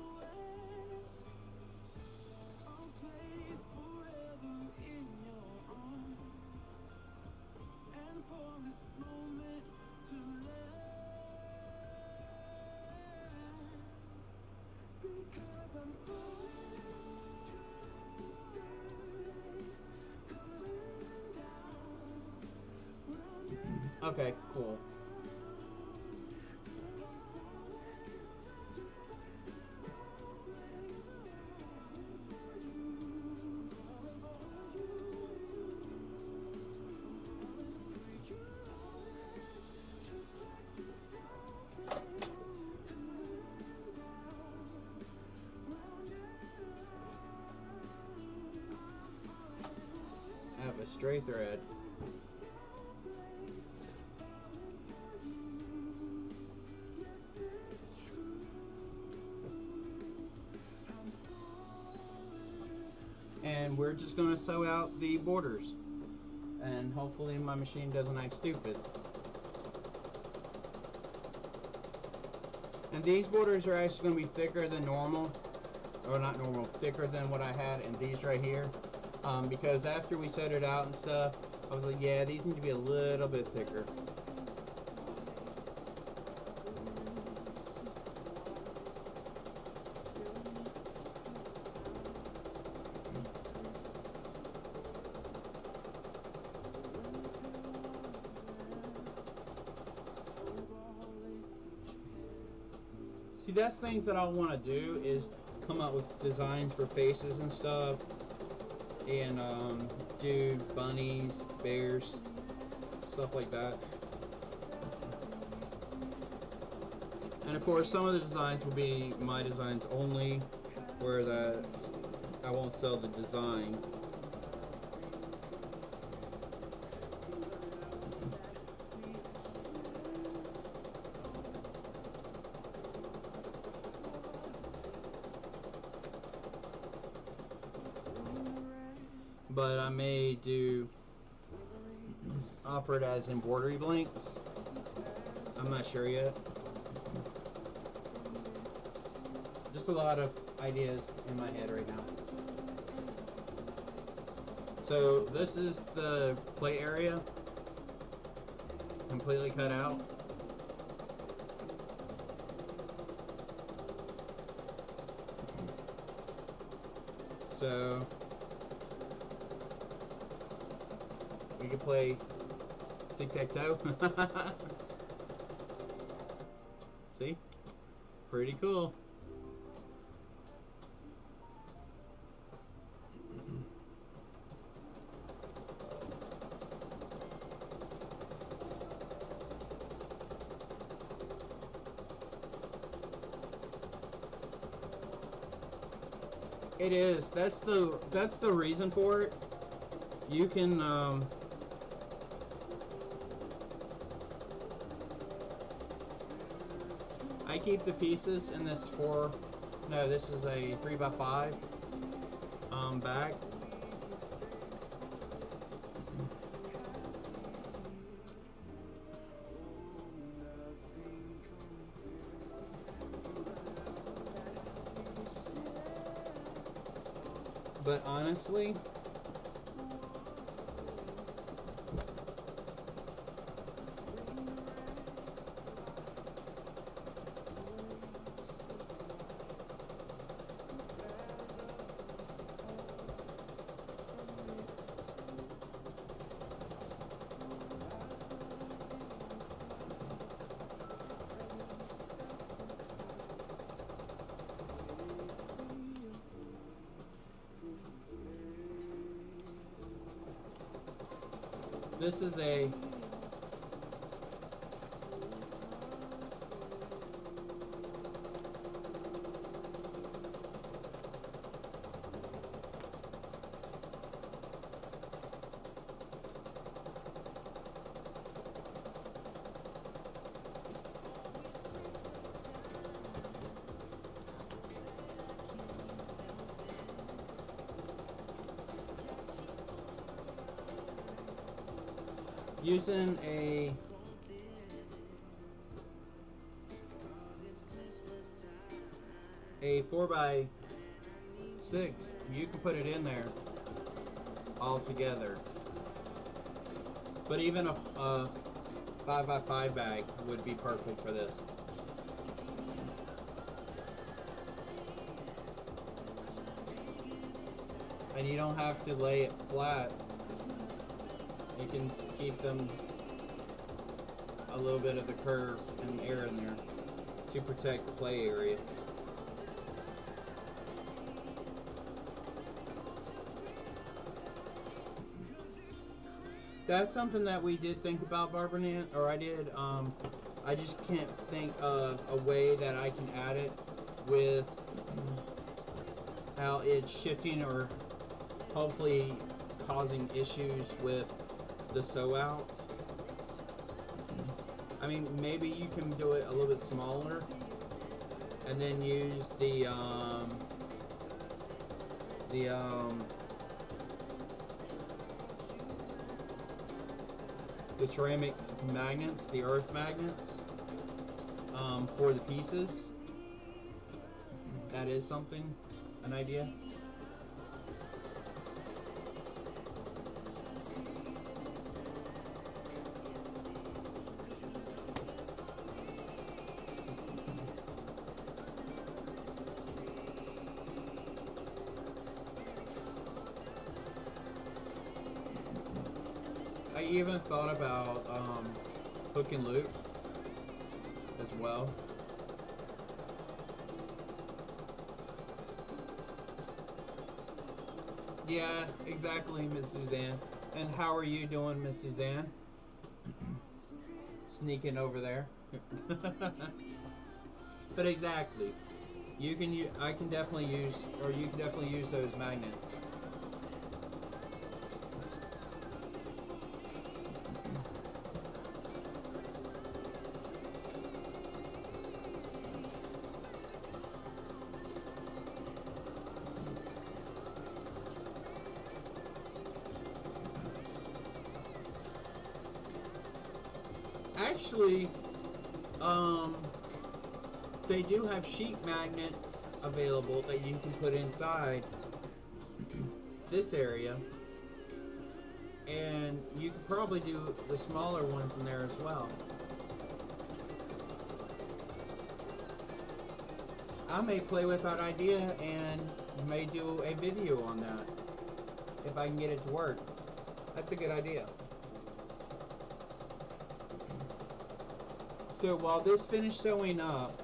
Okay, cool. I have a straight thread. And we're just going to sew out the borders, and hopefully my machine doesn't act stupid. And these borders are actually going to be thicker than normal, or not normal, thicker than what I had in these right here, because after we sewed it out and stuff, I was like, yeah, these need to be a little bit thicker. See, that's things that I want to do, is come up with designs for faces and stuff, and do bunnies, bears, stuff like that. And of course, some of the designs will be my designs only, where that I won't sell the design. But I may offer it as embroidery blanks. I'm not sure yet. Just a lot of ideas in my head right now. So this is the play area, completely cut out. So we can play tic-tac-toe. See? Pretty cool. It is. That's the reason for it. You can I keep the pieces in this this is a 3x5 bag. But honestly, this is a using a a 4x6, you can put it in there all together. But even a 5x5 bag would be perfect for this. And you don't have to lay it flat. You can keep them a little bit of the curve and air in there to protect the play area. That's something that we did think about, Barbara, or I did. I just can't think of a way that I can add it with how it's shifting or hopefully causing issues with the sew outs. I mean, maybe you can do it a little bit smaller and then use the ceramic magnets, the earth magnets, for the pieces. That is something, an idea. I even thought about hook and loop as well. Yeah, exactly, Miss Suzanne. And how are you doing, Miss Suzanne? Sneaking over there. But exactly, you can. I can definitely use, or you can definitely use those magnets. Actually, they do have sheet magnets available that you can put inside this area, and you could probably do the smaller ones in there as well. I may play with that idea and may do a video on that if I can get it to work. That's a good idea. So while this finished sewing out,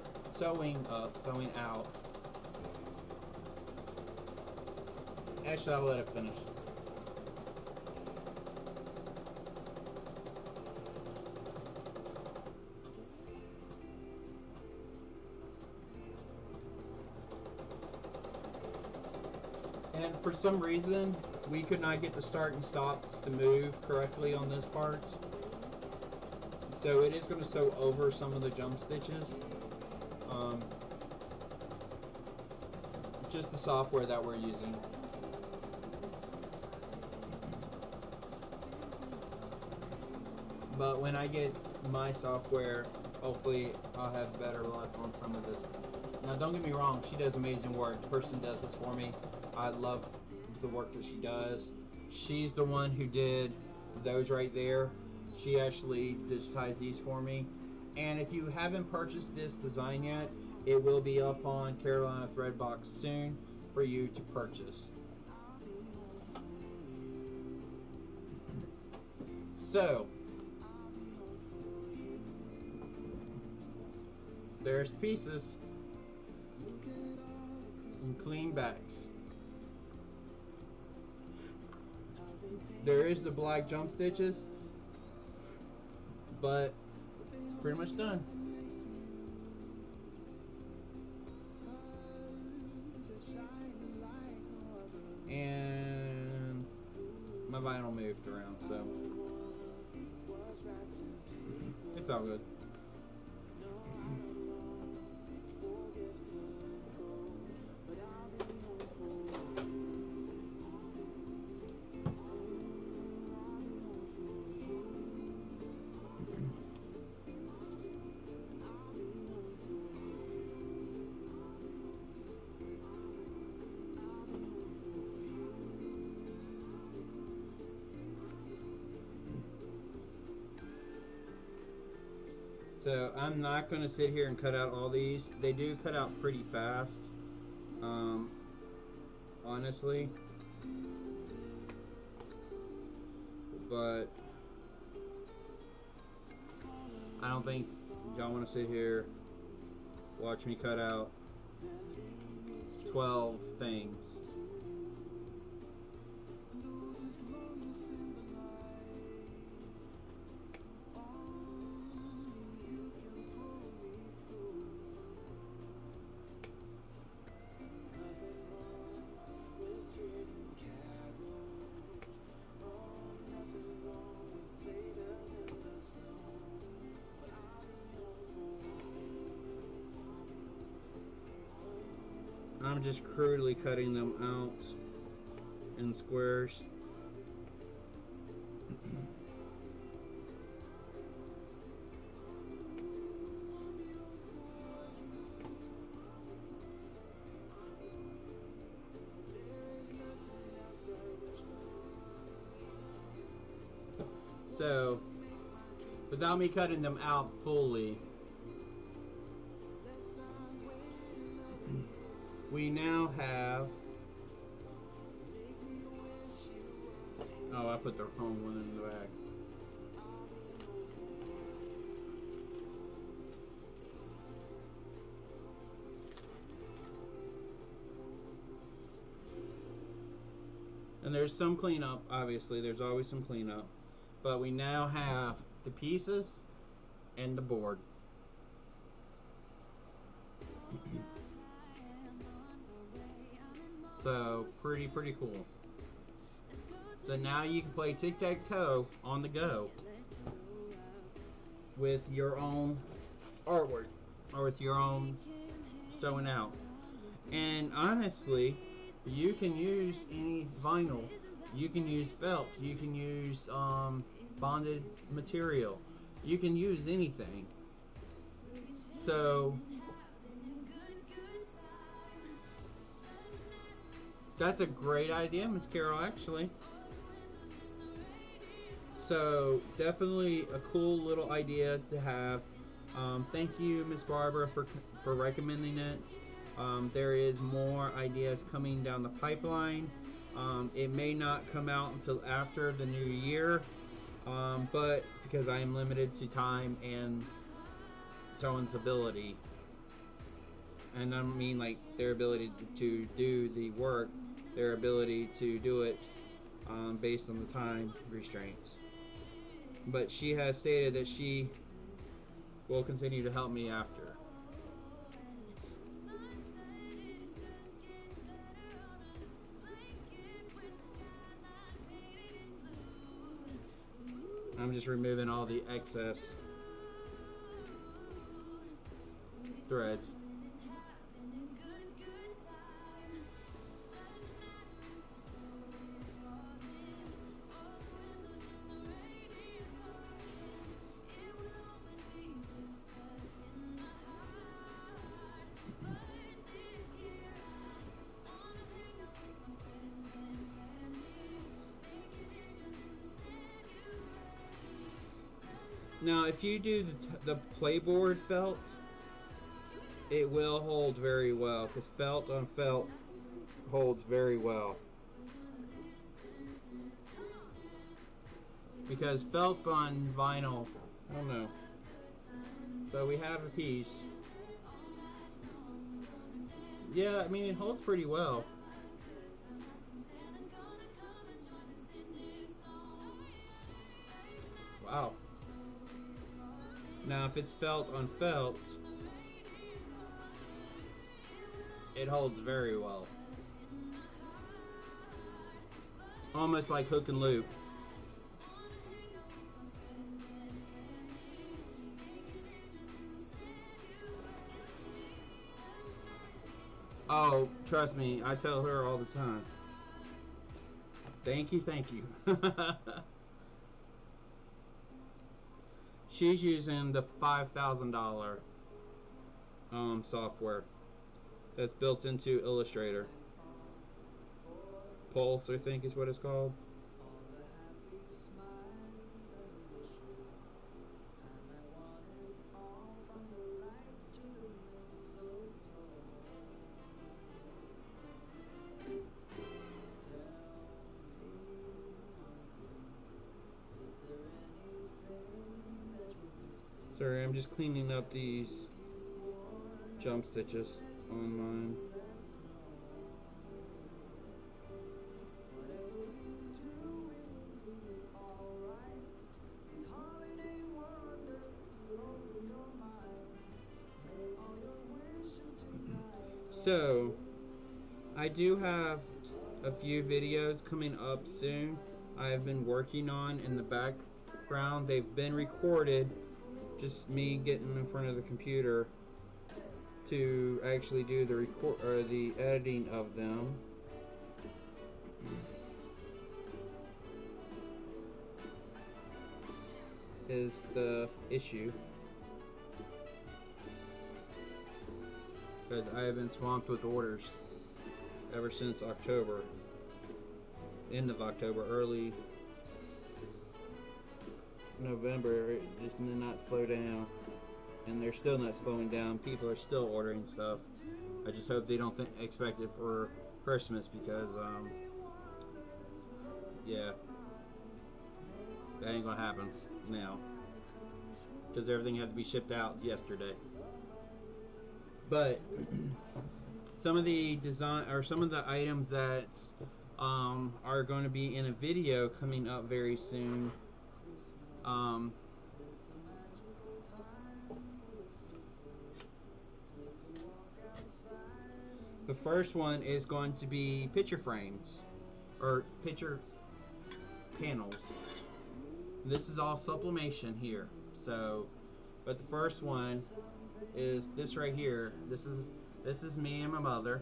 actually I'll let it finish. And for some reason, we could not get the start and stops to move correctly on this part. So it is going to sew over some of the jump stitches. Just the software that we're using. But when I get my software, hopefully I'll have better luck on some of this. Now don't get me wrong, she does amazing work. The person does this for me. I love the work that she does. She's the one who did those right there. She actually digitized these for me. And if you haven't purchased this design yet, it will be up on Carolina Threadbox soon for you to purchase. So, there's the pieces and clean backs. There is the black jump stitches, but pretty much done. And my vinyl moved around, so it's all good. So I'm not going to sit here and cut out all these. They do cut out pretty fast, honestly. But I don't think y'all want to sit here, watch me cut out 12 things. I'm just crudely cutting them out in squares. So, without me cutting them out fully, we now have, oh, I put the wrong one in the bag. And there's some cleanup, obviously, there's always some cleanup, but we now have the pieces and the board. So pretty cool. So now you can play tic-tac-toe on the go with your own artwork or with your own sewing out. And honestly, you can use any vinyl, you can use felt, you can use bonded material, you can use anything. So that's a great idea, Miss Carol, actually. So definitely a cool little idea to have. Thank you, Miss Barbara, for recommending it. There is more ideas coming down the pipeline. It may not come out until after the new year, but because I am limited to time and someone's ability, and I don't mean like their ability to do the work, their ability to do it based on the time restraints. But she has stated that she will continue to help me after. I'm just removing all the excess threads. Now, if you do the playboard felt, it will hold very well, because felt on felt holds very well. Because felt on vinyl, I don't know. So we have a piece. Yeah, I mean, it holds pretty well. Wow. Now, if it's felt on felt, it holds very well. Almost like hook and loop. Oh, trust me, I tell her all the time. Thank you, thank you. She's using the $5,000 software that's built into Illustrator. Pulse, I think, is what it's called. I'm just cleaning up these jump stitches on mine. So, I do have a few videos coming up soon I've been working on in the background. They've been recorded, just me getting in front of the computer to actually do the the editing of them. Is the issue. Because I have been swamped with orders ever since October. End of October, early November. It just did not slow down. And they're still not slowing down. People are still ordering stuff. I just hope they don't expect it for Christmas, because, yeah. That ain't gonna happen now. Because everything had to be shipped out yesterday. But some of the design, or some of the items that are going to be in a video coming up very soon. The first one is going to be picture frames, or picture panels. This is all sublimation here. So, but the first one is this right here. This is me and my mother,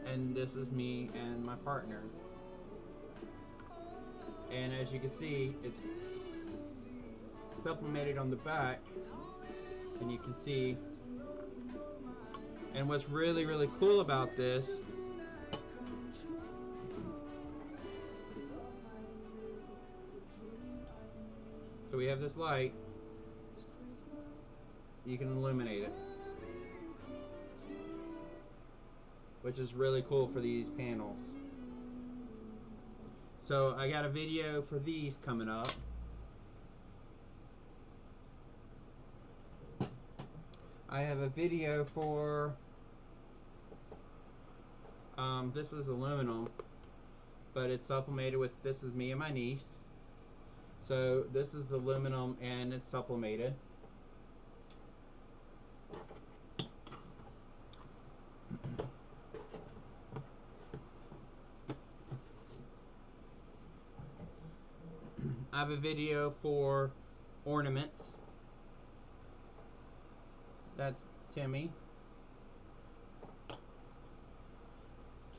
and this is me and my partner. And as you can see, it's sublimated on the back, and you can see. And what's really, really cool about this so we have this light. You can illuminate it, which is really cool for these panels. So I got a video for these coming up. I have a video for this is aluminum, but it's sublimated with, this is me and my niece. So this is aluminum and it's sublimated. I have a video for ornaments. That's Timmy,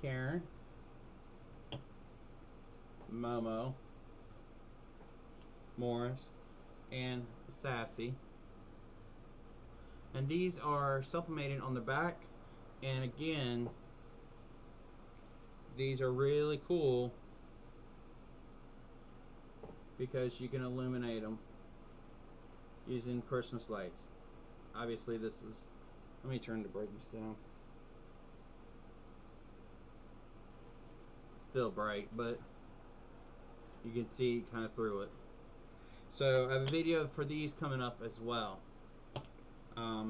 Karen, Momo, Morris, and Sassy. And these are sublimated on the back. And again, these are really cool because you can illuminate them using Christmas lights. Obviously this is, let me turn the brightness down. It's still bright, but you can see kind of through it. So I have a video for these coming up as well.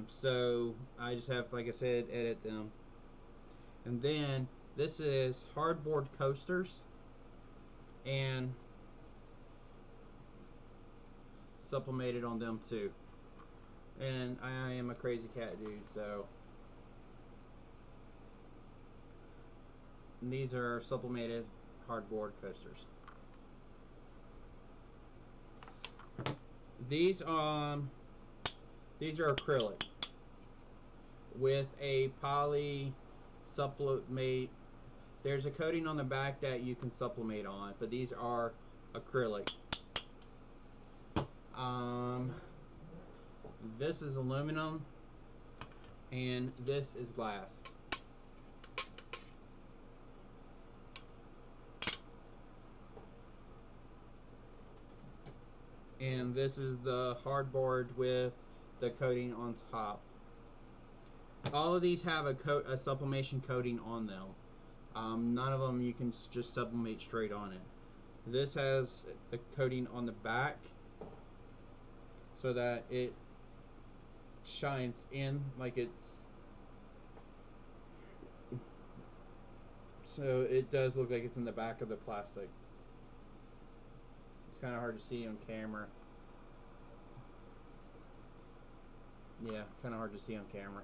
So I just have, like I said, edit them. And then this is hardboard coasters and sublimated on them too. And I am a crazy cat dude, so and these are sublimated hardboard coasters. These are acrylic with a poly sublimate. There's a coating on the back that you can sublimate on, but these are acrylic. This is aluminum and this is glass. And this is the hardboard with the coating on top. All of these have a sublimation coating on them. None of them you can just sublimate straight on it. This has a coating on the back, so that it shines in like it's, so it does look like it's in the back of the plastic. It's kind of hard to see on camera. Yeah, kind of hard to see on camera.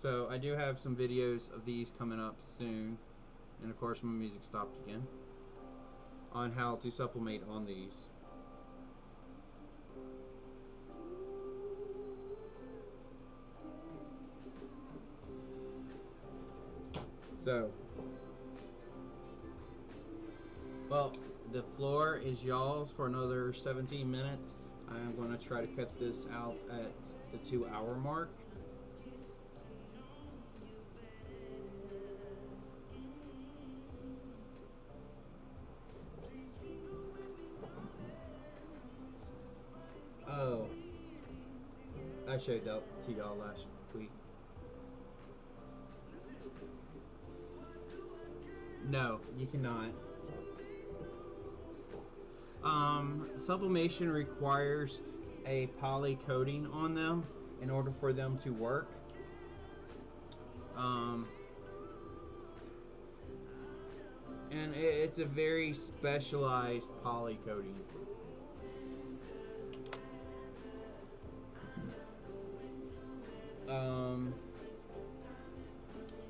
So I do have some videos of these coming up soon, and of course my music stopped again, on how to sublimate on these. So, well, the floor is y'all's for another 17 minutes. I'm going to try to cut this out at the 2-hour mark. Oh, I showed that to y'all last week. No, you cannot. Sublimation requires a poly coating on them in order for them to work. And it's a very specialized poly coating.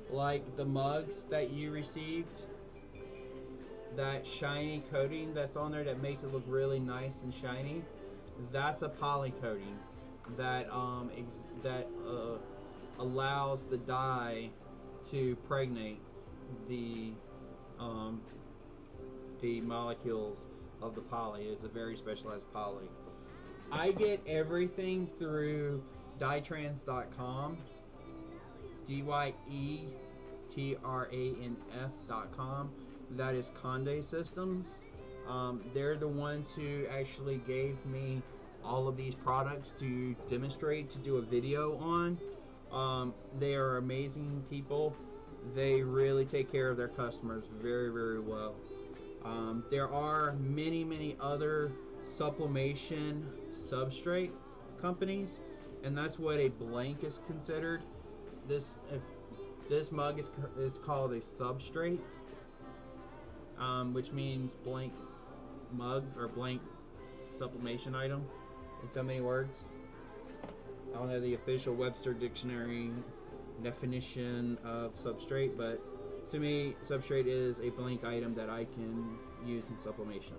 Like the mugs that you received, that shiny coating that's on there that makes it look really nice and shiny, that's a poly coating that allows the dye to pregnate the molecules of the poly. It's a very specialized poly. I get everything through dyetrans.com, dyetrans.com. That is Conde Systems. They're the ones who actually gave me all of these products to demonstrate, to do a video on. They are amazing people. They really take care of their customers very, very well. There are many other sublimation substrate companies, and that's what a blank is considered. This mug is called a substrate, which means blank mug or blank sublimation item in so many words. I don't know the official Webster Dictionary definition of substrate, but to me, substrate is a blank item that I can use in sublimation.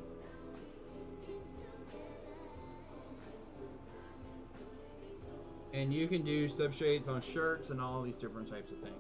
And you can do substrates on shirts and all these different types of things.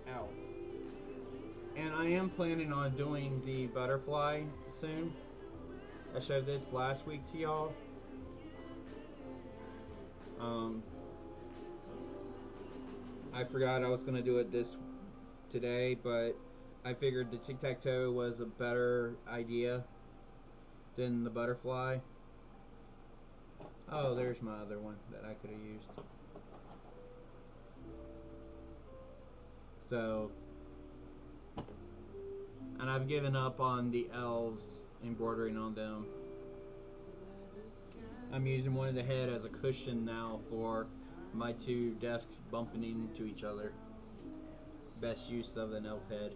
Ow. And I am planning on doing the butterfly soon. I showed this last week to y'all. I forgot I was going to do it today, but I figured the tic-tac-toe was a better idea than the butterfly. Oh, there's my other one that I could have used. So, and I've given up on the elves, embroidering on them. I'm using one of the head as a cushion now for my two desks bumping into each other. Best use of an elf head.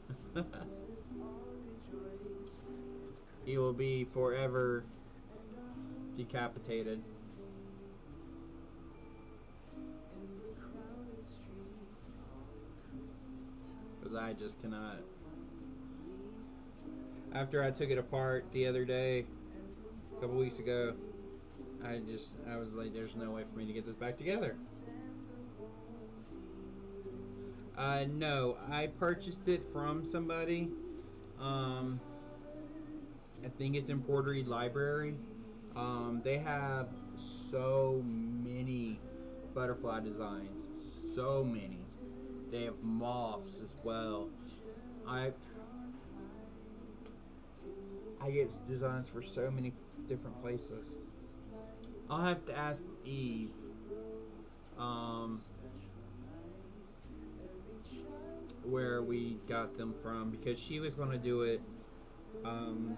He will be forever decapitated. For because I just cannot. After I took it apart the other day, a couple weeks ago, I was like, there's no way for me to get this back together. No, I purchased it from somebody. I think it's Embroidered Library. They have so many butterfly designs, so many. They have moths as well. I get designs for so many different places. I'll have to ask Eve. Where we got them from, because she was going to do it. And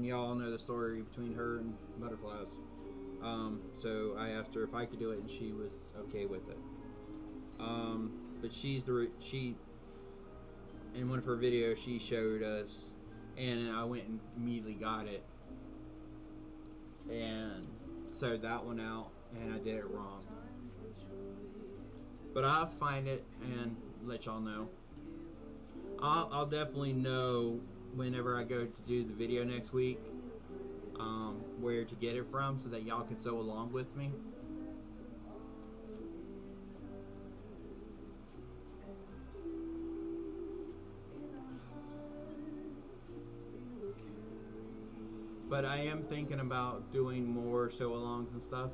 y'all know the story between her and butterflies. So I asked her if I could do it, and she was okay with it. But she in one of her videos she showed us, and I went and immediately got it, and sewed that one out, and I did it wrong. But I'll have to find it and let y'all know. I'll definitely know whenever I go to do the video next week, where to get it from, so that y'all can sew along with me. But I am thinking about doing more sew-alongs and stuff,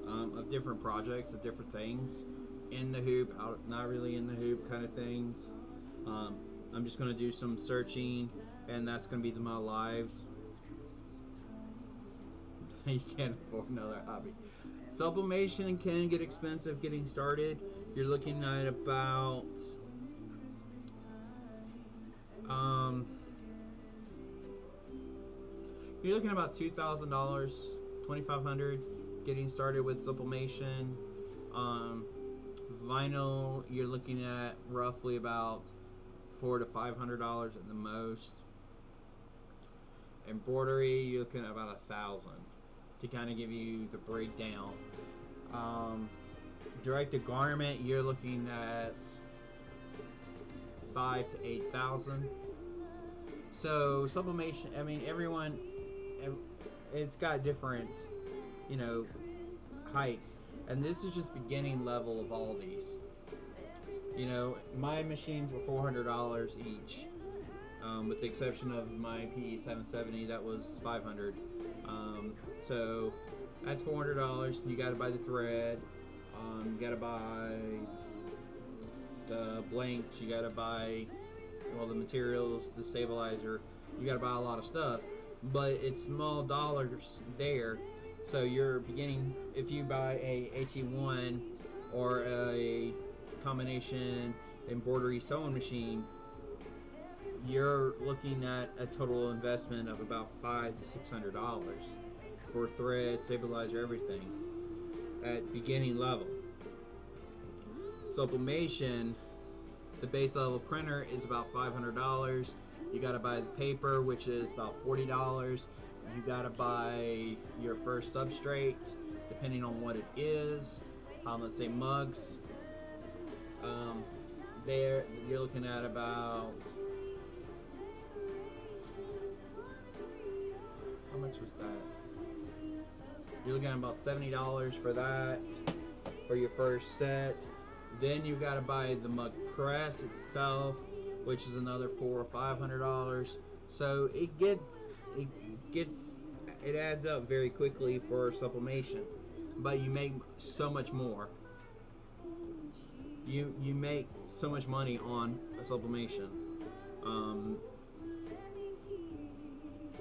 of different projects, of different things. In the hoop, out, not really in the hoop kind of things. I'm just going to do some searching, and that's going to be my lives. You can't afford another hobby. Sublimation can get expensive getting started. You're looking at about $2,000, $2,500 getting started with sublimation. Vinyl, you're looking at roughly about $400 to $500 at the most. Embroidery, you're looking at about $1,000 to kind of give you the breakdown. Direct to garment, you're looking at $5,000 to $8,000. So sublimation, I mean, everyone, it's got different, you know, heights, and this is just beginning level of all these. You know, my machines were $400 each, with the exception of my PE 770 that was $500. So that's $400. You got to buy the thread. You got to buy the blanks. You got to buy, well, the materials, the stabilizer. You got to buy a lot of stuff, but it's small dollars there. So you're beginning, if you buy a HE1 or a combination embroidery sewing machine, you're looking at a total investment of about $500 to $600 for thread, stabilizer, everything at beginning level. Sublimation, the base level printer is about $500. You got to buy the paper, which is about $40. You got to buy your first substrate, depending on what it is. Let's say mugs. There you're looking at about, how much was that? You're looking at about $70 for that, for your first set. Then you got to buy the mug press itself, which is another $400 or $500. So it adds up very quickly for sublimation, but you make so much more. You make so much money on a sublimation,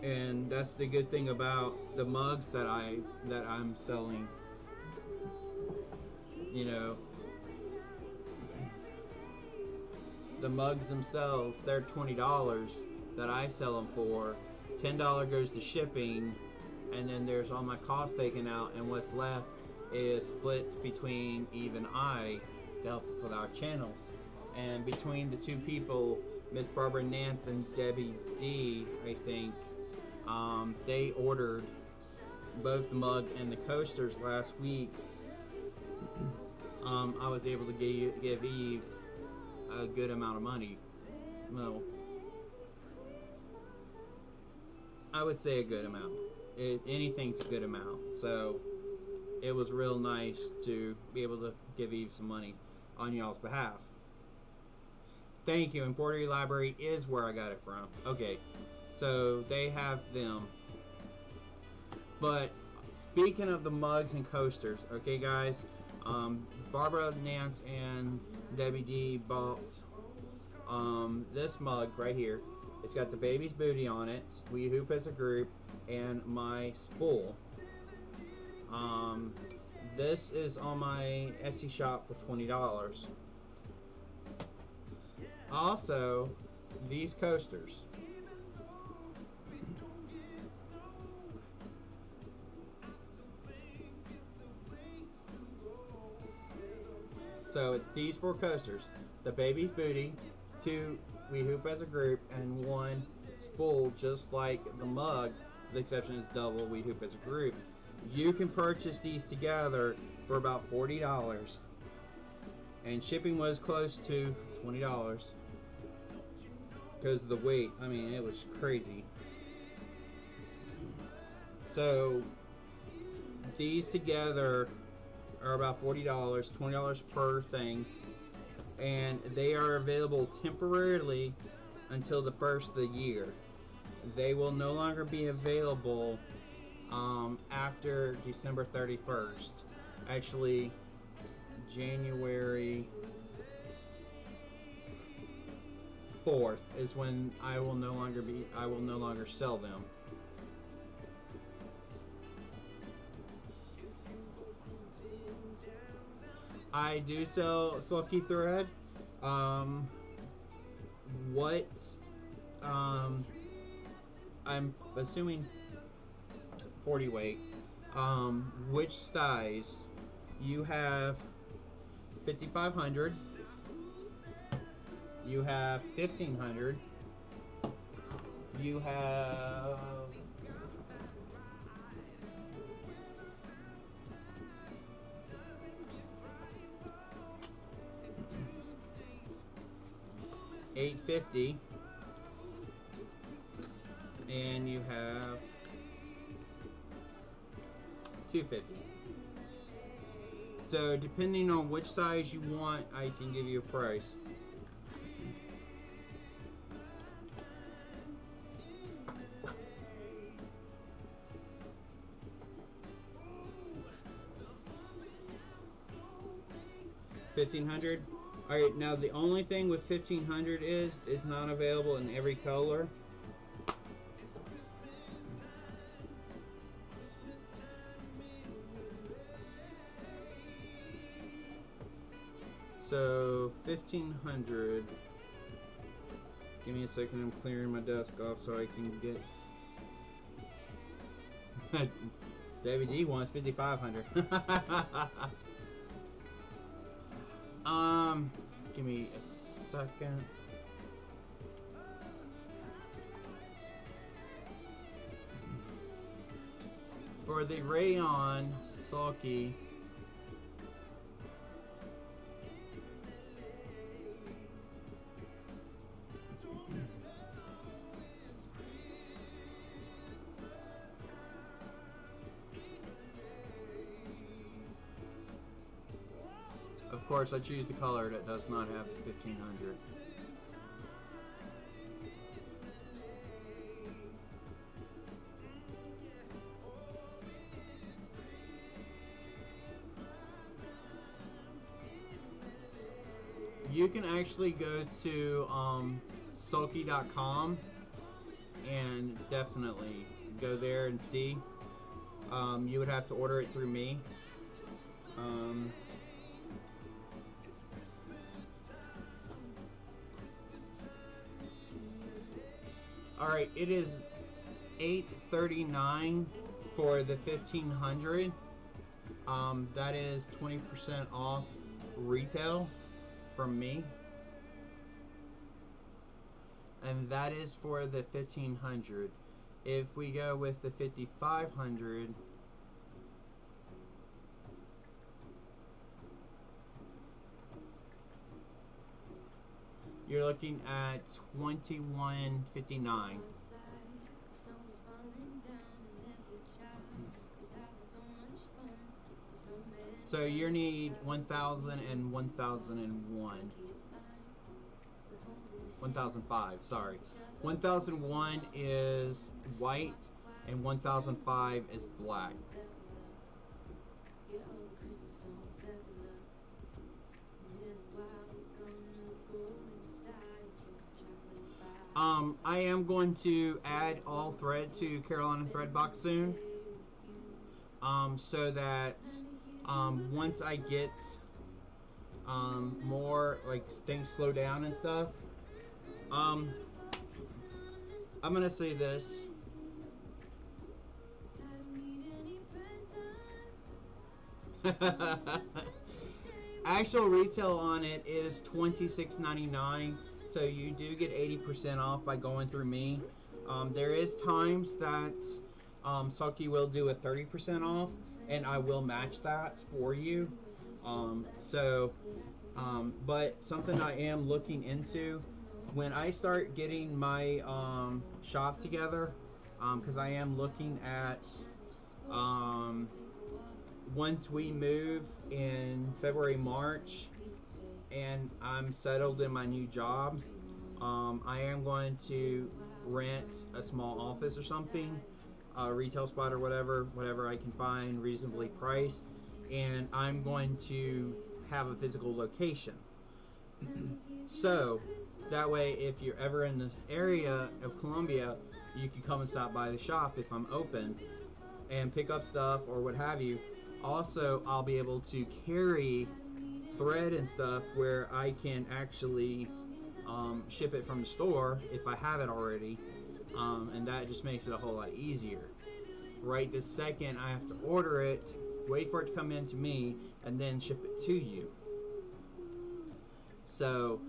and that's the good thing about the mugs that I'm selling. You know, the mugs themselves, they're $20 that I sell them for. $10 goes to shipping, and then there's all my costs taken out, and what's left is split between Eve and I to help with our channels. And between the two people, Miss Barbara Nance and Debbie D, I think, they ordered both the mug and the coasters last week. I was able to give Eve a good amount of money. Well, I would say a good amount. Anything's a good amount. So it was real nice to be able to give Eve some money on y'all's behalf. Thank you. Embroidery Library is where I got it from. Okay, so they have them. But speaking of the mugs and coasters, okay, guys, Barbara, Nance, and Debbie D bought this mug right here. It's got the baby's booty on it. We hoop as a group, and my spool. This is on my Etsy shop for $20. Also, these coasters. So it's these 4 coasters: the baby's booty, 2 we hoop as a group, and 1 spool, just like the mug. The exception is double we hoop as a group. You can purchase these together for about $40, and shipping was close to $20 because of the weight. I mean, it was crazy. So these together are about $40, $20 per thing, and they are available temporarily until the first of the year. They will no longer be available after December 31st. Actually, January 4th is when I will no longer sell them. I do sell silky thread. I'm assuming 40 weight. Which size? You have 5500. You have 1500. You have 850, and you have 250. So depending on which size you want, I can give you a price. $1,500. All right. Now the only thing with 1,500 is it's not available in every color. So 1,500. Give me a second. I'm clearing my desk off so I can get. Debbie D wants 5,500. Give me a second. For the rayon sulky, of course, I choose the color that does not have the 1,500. You can actually go to sulky.com and definitely go there and see. You would have to order it through me. Alright, it is $8.39 for the 1,500. That is 20% off retail from me. And that is for the 1,500. If we go with the 5,500, You're looking at $21.59. So you need 1,000 and 1,001. 1,005, sorry. 1,001 is white and 1,005 is black. I am going to add all thread to Carolina Thread Box soon. So that once I get more, like, things slow down and stuff, I'm gonna say this. Actual retail on it is $26.99, so you do get 80% off by going through me. There is times that Sulky will do a 30% off, and I will match that for you. But something I am looking into when I start getting my shop together, because I am looking at once we move in February, March, and I'm settled in my new job, I am going to rent a small office or something, a retail spot or whatever I can find reasonably priced, and I'm going to have a physical location. So that way, if you're ever in the area of Columbia, you can come and stop by the shop if I'm open and pick up stuff or what have you. Also, I'll be able to carry thread and stuff where I can actually ship it from the store if I have it already, and that just makes it a whole lot easier. Right this second, I have to order it, wait for it to come in to me, and then ship it to you. So,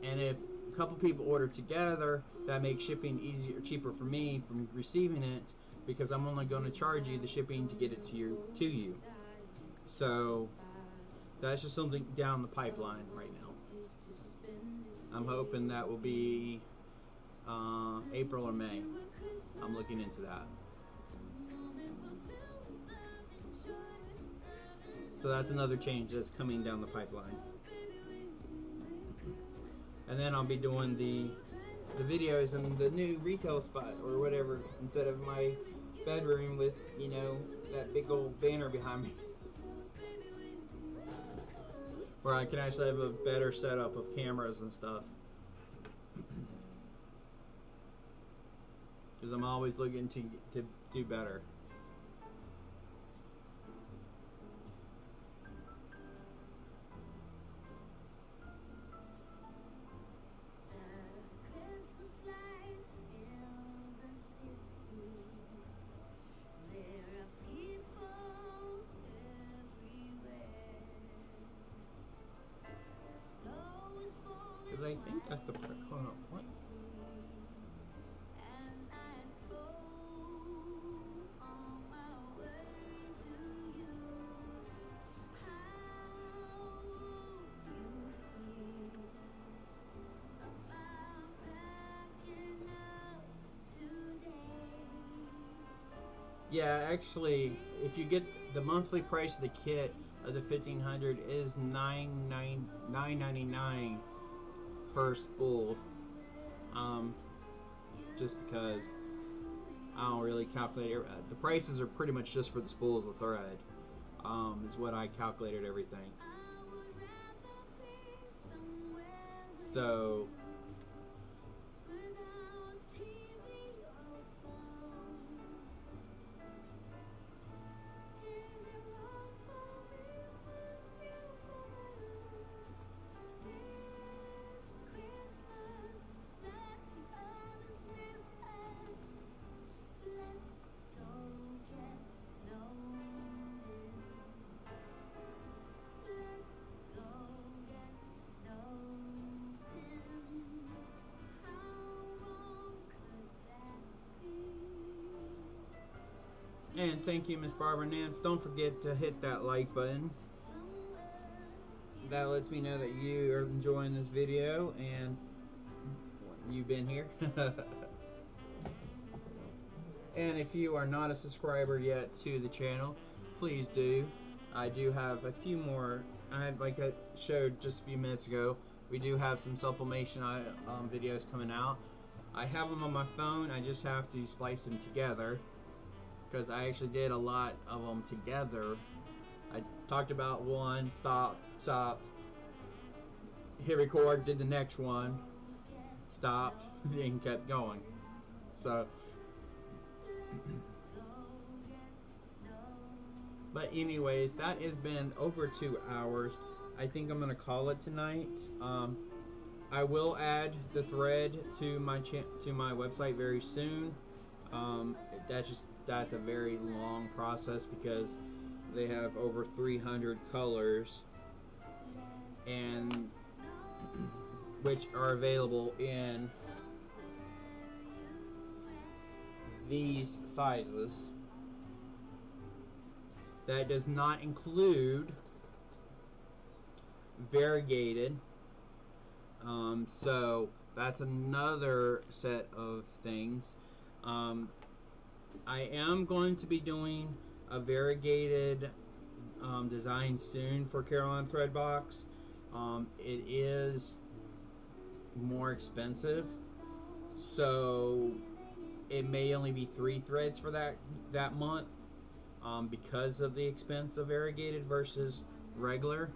and if a couple people order together, that makes shipping easier, cheaper for me from receiving it, because I'm only going to charge you the shipping to get it to you. So that's just something down the pipeline right now. I'm hoping that will be April or May. I'm looking into that. So that's another change that's coming down the pipeline. And then I'll be doing the videos in the new retail spot or whatever, instead of my bedroom with, you know, that big old banner behind me. Where I can actually have a better setup of cameras and stuff. Because I'm always looking to do better. Because I think that's the part. Hold on, what? Yeah, actually, if you get the monthly price of the kit of the 1500 is $9.99 per spool. Just because I don't really calculate it. The prices are pretty much just for the spools of thread. Is what I calculated everything. So and thank you, Miss Barbara Nance. Don't forget to hit that like button. that lets me know that you are enjoying this video and you've been here. And if you are not a subscriber yet to the channel, please do. I do have a few more. Like I showed just a few minutes ago, we do have some sublimation videos coming out. I have them on my phone. I just have to splice them together because I actually did a lot of them together. I talked about one, stopped, hit record, did the next one, stopped, then kept going. So, but anyways, that has been over 2 hours. I think I'm gonna call it tonight. I will add the thread to my website very soon. That's a very long process because they have over 300 colors, and which are available in these sizes. That does not include variegated. So that's another set of things. I am going to be doing a variegated design soon for Carolina Thread Box. It is more expensive, so it may only be 3 threads for that month because of the expense of variegated versus regular.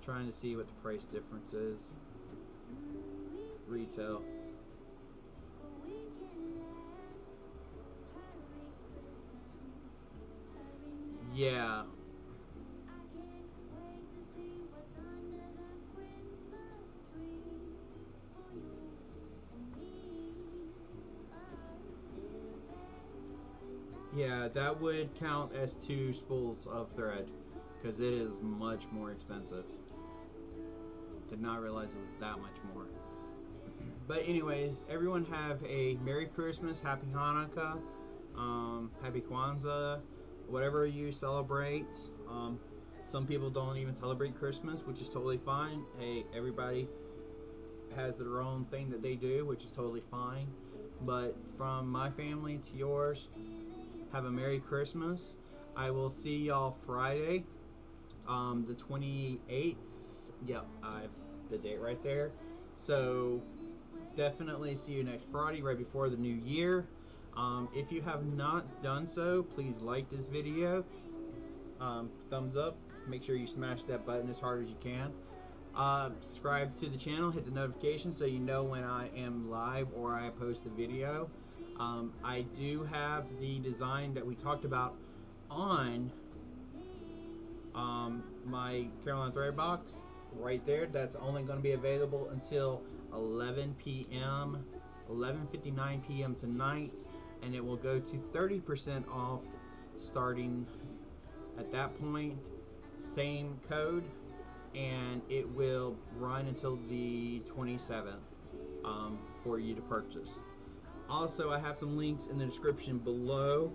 Trying to see what the price difference is. Retail. Yeah. Yeah, that would count as 2 spools of thread because it is much more expensive. Did not realize it was that much more. But anyways, everyone have a Merry Christmas, Happy Hanukkah, Happy Kwanzaa, whatever you celebrate. Some people don't even celebrate Christmas, which is totally fine. Hey, everybody has their own thing that they do, which is totally fine. But from my family to yours, have a Merry Christmas. I will see y'all Friday, the 28th. Yep, I have the date right there. So definitely see you next Friday, right before the new year. If you have not done so, please like this video. Thumbs up. Make sure you smash that button as hard as you can. Subscribe to the channel. Hit the notification so you know when I am live or I post a video. I do have the design that we talked about on my Carolina Thread Box right there. That's only going to be available until 11 p.m. 11:59 p.m. tonight, and it will go to 30% off starting at that point. Same code, and it will run until the 27th for you to purchase. Also, I have some links in the description below.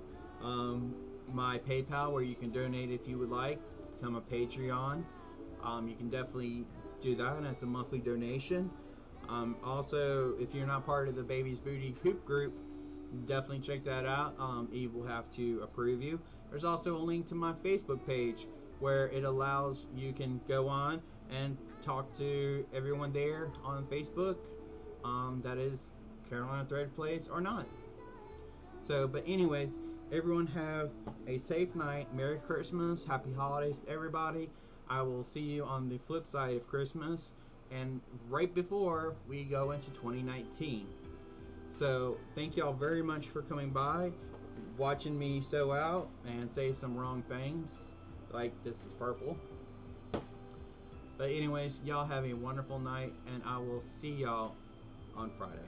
My PayPal, where you can donate if you would like, become a Patreon. You can definitely do that, and it's a monthly donation. Also, if you're not part of the Baby's Booty Hoop group, definitely check that out. Eve will have to approve you. There's also a link to my Facebook page where it allows you can go on and talk to everyone there on Facebook. That is Carolina Thread Plays or not. So, but anyways, everyone have a safe night. Merry Christmas. Happy holidays to everybody. I will see you on the flip side of Christmas and right before we go into 2019. So thank y'all very much for coming by, watching me sew out and say some wrong things like this is purple. But anyways, y'all have a wonderful night, and I will see y'all on Friday.